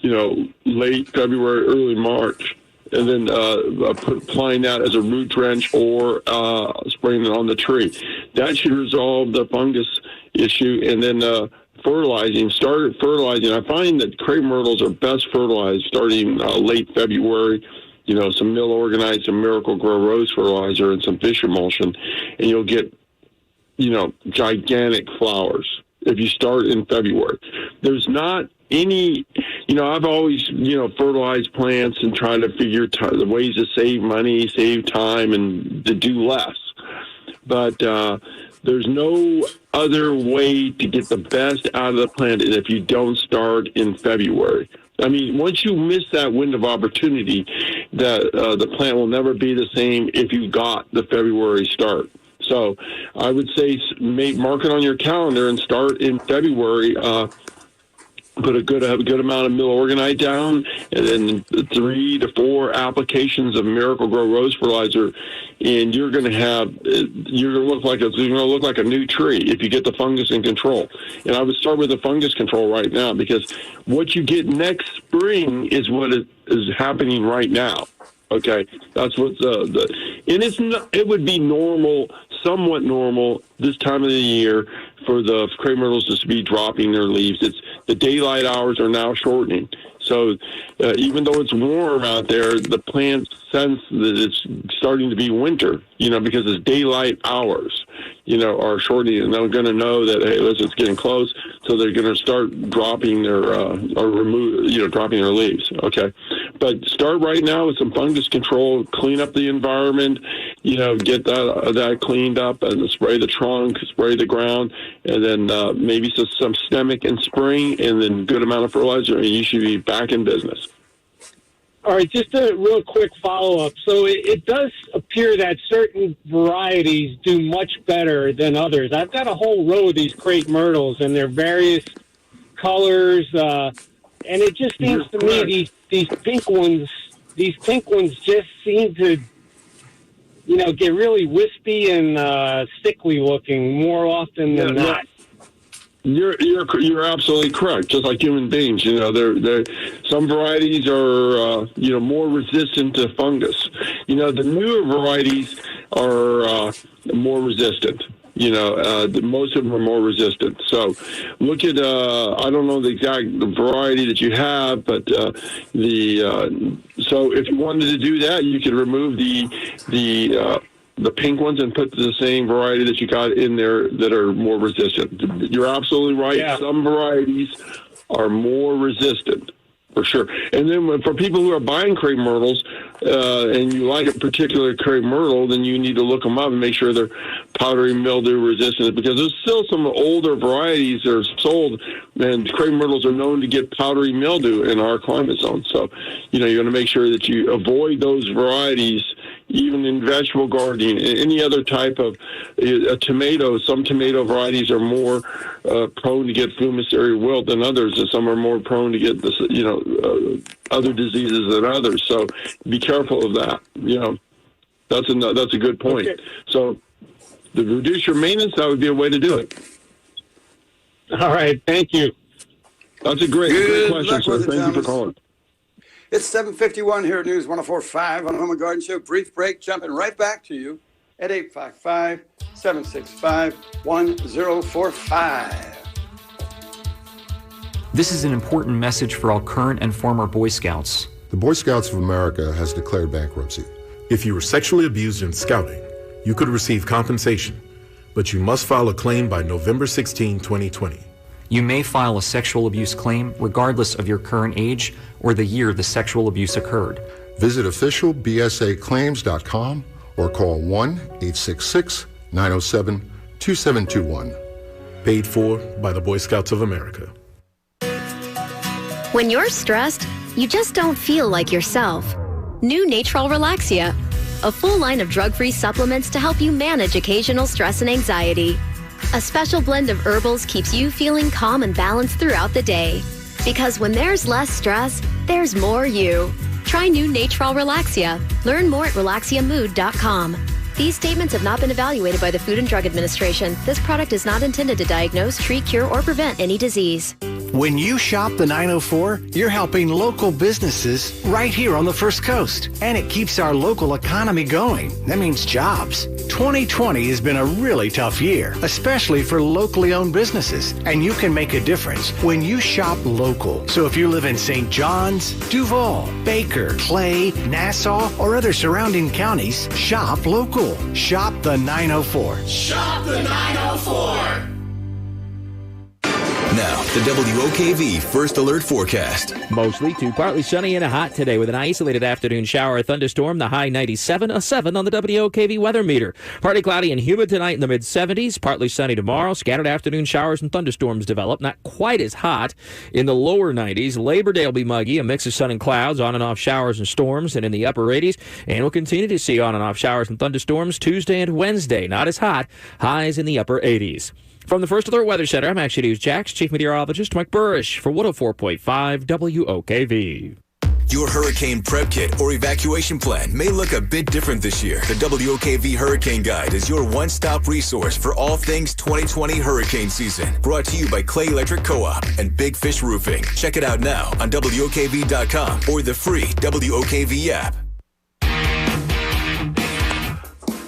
[SPEAKER 15] you know, late February, early March. And then applying that as a root drench or spraying it on the tree. That should resolve the fungus issue. And then start fertilizing. I find that crepe myrtles are best fertilized starting late February. You know, some mill organized, some Miracle Grow rose fertilizer, and some fish emulsion, and you'll get, you know, gigantic flowers if you start in February. There's not any, you know, I've always, you know, fertilized plants and trying to figure the ways to save money, save time, and to do less. But there's no other way to get the best out of the plant if you don't start in February. I mean, once you miss that window of opportunity, the plant will never be the same if you got the February start. So I would say mark it on your calendar and start in February. Put a good amount of mill organite down, and then 3 to 4 applications of Miracle Grow rose fertilizer, and you're going to look like a new tree if you get the fungus in control. And I would start with the fungus control right now, because what you get next spring is what is happening right now. Okay, that's what's and it would be normal, somewhat normal this time of the year for the crepe myrtles to be dropping their leaves. The daylight hours are now shortening. So even though it's warm out there, the plants sense that it's starting to be winter, you know, because its daylight hours, you know, are shortening, and they're going to know that, hey, listen, it's getting close, so they're going to start dropping their dropping their leaves. Okay, but start right now with some fungus control, clean up the environment, you know, get that cleaned up, and spray the trunk, spray the ground, and then maybe some systemic in spring, and then good amount of fertilizer, and you should be back in business.
[SPEAKER 5] All right, just a real quick follow-up. So it does appear that certain varieties do much better than others. I've got a whole row of these crepe myrtles, and they're various colors, and it just seems to me these pink ones just seem to, you know, get really wispy and sickly looking more often than not.
[SPEAKER 15] You're absolutely correct. Just like human beings, you know, they're some varieties are more resistant to fungus. You know, the newer varieties are more resistant. You know, most of them are more resistant. So look at I don't know the exact variety that you have, but so if you wanted to do that, you could remove the the pink ones and put the same variety that you got in there that are more resistant. You're absolutely right.
[SPEAKER 5] Yeah.
[SPEAKER 15] Some varieties are more resistant, for sure. And then for people who are buying crepe myrtles, and you like a particular crepe myrtle, then you need to look them up and make sure they're powdery mildew resistant, because there's still some older varieties that are sold, and crepe myrtles are known to get powdery mildew in our climate zone. So, you're going to make sure that you avoid those varieties, even in vegetable gardening, any other type of tomato. Some tomato varieties are more prone to get fumarial wilt than others, and some are more prone to get this, other diseases than others. So be careful of that. That's a good point.
[SPEAKER 5] Okay.
[SPEAKER 15] So to reduce your maintenance, that would be a way to do it.
[SPEAKER 5] All right. Thank you.
[SPEAKER 15] That's a great question, sir. Thank you for calling.
[SPEAKER 3] It's 7:51 here at News 104.5 on Home and Garden Show. Brief break, jumping right back to you at 855-765-1045.
[SPEAKER 4] This is an important message for all current and former Boy Scouts.
[SPEAKER 20] The Boy Scouts of America has declared bankruptcy.
[SPEAKER 10] If you were sexually abused in scouting, you could receive compensation, but you must file a claim by November 16, 2020.
[SPEAKER 4] You may file a sexual abuse claim regardless of your current age or the year the sexual abuse occurred.
[SPEAKER 20] Visit officialbsaclaims.com or call 1-866-907-2721.
[SPEAKER 10] Paid for by the Boy Scouts of America.
[SPEAKER 6] When you're stressed, you just don't feel like yourself. New Natrol Relaxia, a full line of drug-free supplements to help you manage occasional stress and anxiety. A special blend of herbals keeps you feeling calm and balanced throughout the day. Because when there's less stress, there's more you. Try new Natrol Relaxia. Learn more at relaxiamood.com. These statements have not been evaluated by the Food and Drug Administration. This product is not intended to diagnose, treat, cure, or prevent any disease.
[SPEAKER 14] When you shop the 904, you're helping local businesses right here on the First Coast. And it keeps our local economy going. That means jobs. 2020 has been a really tough year, especially for locally owned businesses. And you can make a difference when you shop local. So if you live in St. John's, Duval, Baker, Clay, Nassau, or other surrounding counties, shop local. Shop the 904.
[SPEAKER 11] Shop the 904.
[SPEAKER 17] Now, the WOKV First Alert Forecast.
[SPEAKER 1] Mostly to partly sunny and hot today with an isolated afternoon shower or thunderstorm. The high 97, a 7 on the WOKV weather meter. Partly cloudy and humid tonight in the mid-70s. Partly sunny tomorrow. Scattered afternoon showers and thunderstorms develop. Not quite as hot in the lower 90s. Labor Day will be muggy. A mix of sun and clouds, on and off showers and storms, and in the upper 80s. And we'll continue to see on and off showers and thunderstorms Tuesday and Wednesday. Not as hot. Highs in the upper 80s. From the First Alert Weather Center, I'm Action News Jax Chief Meteorologist Mike Burrish for 104.5 WOKV.
[SPEAKER 17] Your hurricane prep kit or evacuation plan may look a bit different this year. The WOKV Hurricane Guide is your one-stop resource for all things 2020 hurricane season. Brought to you by Clay Electric Co-op and Big Fish Roofing. Check it out now on WOKV.com or the free WOKV app.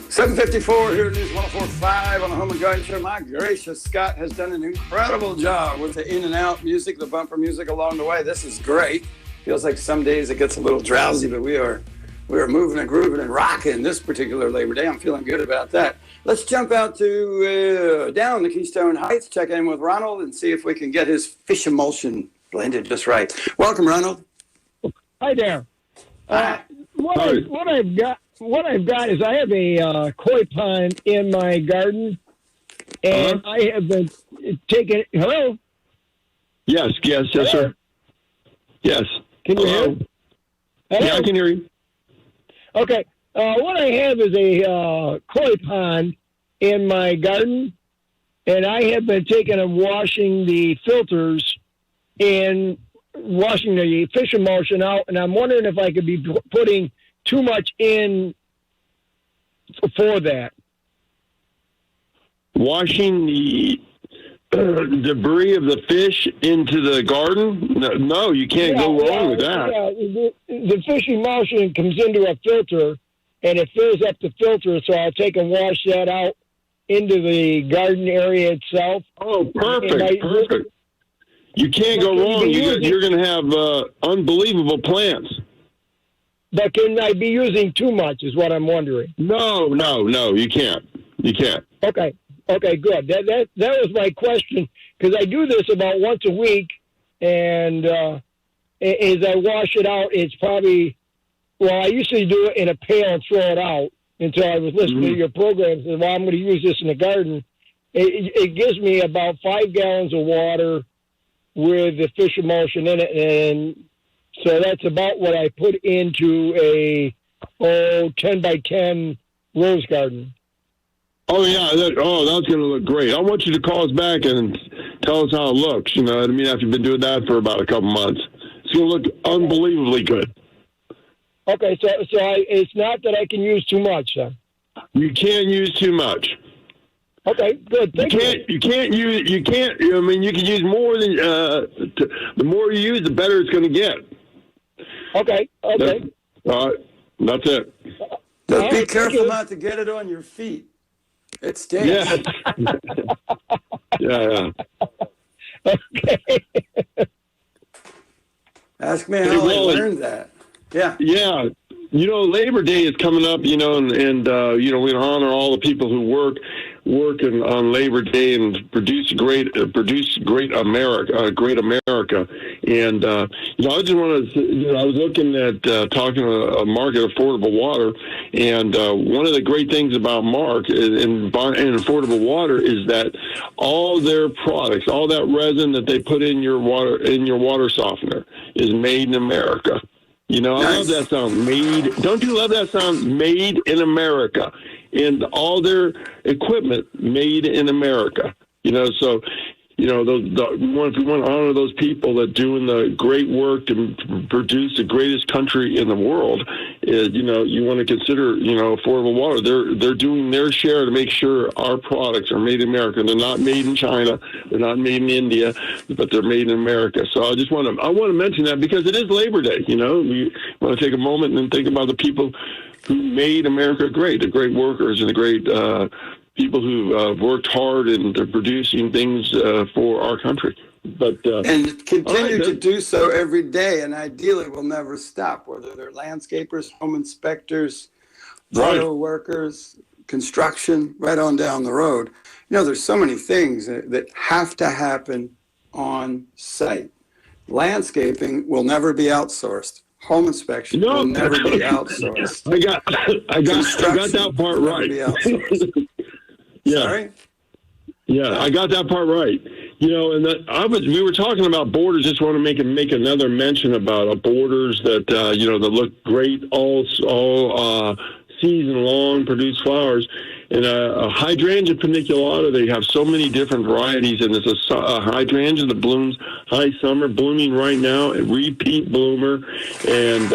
[SPEAKER 3] 7:54 here at News 104.5 on the Home and Garden Show. My gracious, Scott has done an incredible job with the in and out music, the bumper music along the way. This is great. Feels like some days it gets a little drowsy, but we are moving and grooving and rocking this particular Labor Day. I'm feeling good about that. Let's jump out to down the Keystone Heights, check in with Ronald, and see if we can get his fish emulsion blended just right. Welcome, Ronald.
[SPEAKER 5] Hi there. What I've got is I have a koi pond in my garden, and I have been taking. Hello.
[SPEAKER 15] Yes, sir. Yes.
[SPEAKER 5] Can you hear?
[SPEAKER 15] Yeah, I can hear you.
[SPEAKER 5] Okay. What I have is a koi pond in my garden, and I have been taking and washing the filters and washing the fish emulsion out, and I'm wondering if I could be putting too much in for that.
[SPEAKER 15] Washing the debris of the fish into the garden? No, you can't go wrong with that.
[SPEAKER 5] Yeah, the fish emulsion comes into a filter, and it fills up the filter, so I'll take and wash that out into the garden area itself.
[SPEAKER 15] Oh, perfect. You can't go wrong. You're going to have unbelievable plants.
[SPEAKER 8] But can I be using too much is what I'm wondering.
[SPEAKER 15] No, you can't. You can't.
[SPEAKER 8] Okay, good. That was my question, because I do this about once a week, and as I wash it out, it's probably, well, I used to do it in a pail and throw it out until I was listening to your program. And well, I'm going to use this in the garden. It gives me about 5 gallons of water with the fish emulsion in it, and so that's about what I put into a 10 by 10 rose garden.
[SPEAKER 15] Oh, yeah. That's going to look great. I want you to call us back and tell us how it looks. You know what I mean? After you've been doing that for about a couple months. It's going to look unbelievably good.
[SPEAKER 8] Okay, so it's not that I can use too much, then?
[SPEAKER 15] You can't use too much.
[SPEAKER 8] Okay, good.
[SPEAKER 15] You can't, you can use more than, the more you use, the better it's going to get.
[SPEAKER 8] Okay.
[SPEAKER 15] All right. That's it.
[SPEAKER 3] Just be careful not to get it on your feet. It stinks.
[SPEAKER 15] Yeah.
[SPEAKER 8] Okay.
[SPEAKER 3] Ask me how I learned that. Yeah.
[SPEAKER 15] Yeah. You know, Labor Day is coming up, you know, and you know, we honor all the people who work on Labor Day and produce great America. And, you know, I just want to, you know, I was looking at talking to Mark at Affordable Water, and one of the great things about Mark and Affordable Water is that all their products, all that resin that they put in your water softener is made in America. You know, I love that sound. Don't you love that sound? Made in America. And all their equipment made in America. You know, so, you know, if we want to honor those people that doing the great work to produce the greatest country in the world, you know, you want to consider, you know, Affordable Water. They're doing their share to make sure our products are made in America. They're not made in China. They're not made in India, but they're made in America. So I want to mention that because it is Labor Day. You know, we want to take a moment and think about the people who made America great, the great workers and the great people who worked hard and they're producing things for our country. But
[SPEAKER 3] and continue to do so every day, and ideally will never stop, whether they're landscapers, home inspectors, auto workers, construction, right on down the road. You know, there's so many things that have to happen on site. Landscaping will never be outsourced. Home inspection will never be outsourced.
[SPEAKER 15] I got that part right. Yeah.
[SPEAKER 3] Sorry?
[SPEAKER 15] Yeah, I got that part right. You know, and we were talking about borders. Just want to make another mention about borders that you know, that look great all season long, produce flowers. And a hydrangea paniculata, they have so many different varieties, and there's a hydrangea that blooms high summer, blooming right now, a repeat bloomer, and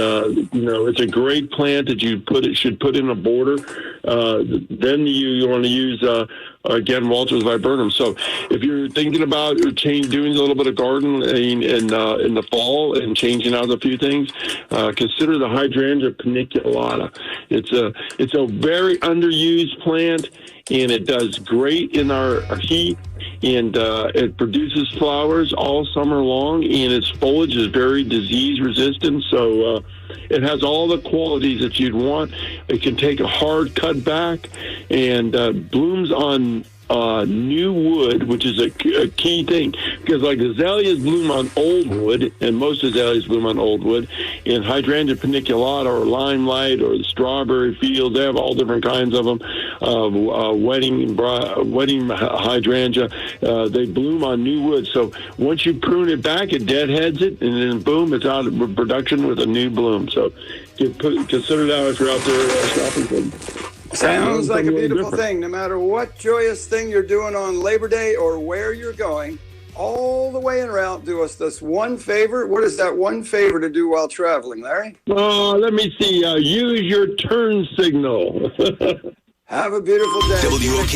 [SPEAKER 15] you know, it's a great plant that you should put in a border. Then you want to use again Walters viburnum. So if you're thinking about doing a little bit of garden in the fall and changing out a few things, consider the hydrangea paniculata. It's a very underused plant, and it does great in our heat, and it produces flowers all summer long, and its foliage is very disease resistant, so it has all the qualities that you'd want. It can take a hard cut back, and blooms on new wood, which is a key thing, because like azaleas bloom on old wood, and most azaleas bloom on old wood, and hydrangea paniculata or limelight or the strawberry fields, they have all different kinds of them. Wedding hydrangea, they bloom on new wood. So once you prune it back, it deadheads it, and then boom, it's out of production with a new bloom. So consider that if you're out there shopping for them.
[SPEAKER 3] Sounds like a beautiful thing. No matter what joyous thing you're doing on Labor Day or where you're going, all the way en route, do us this one favor. What is that one favor to do while traveling, Larry?
[SPEAKER 15] Let me see. Use your turn signal.
[SPEAKER 3] Have a beautiful day.
[SPEAKER 17] WOK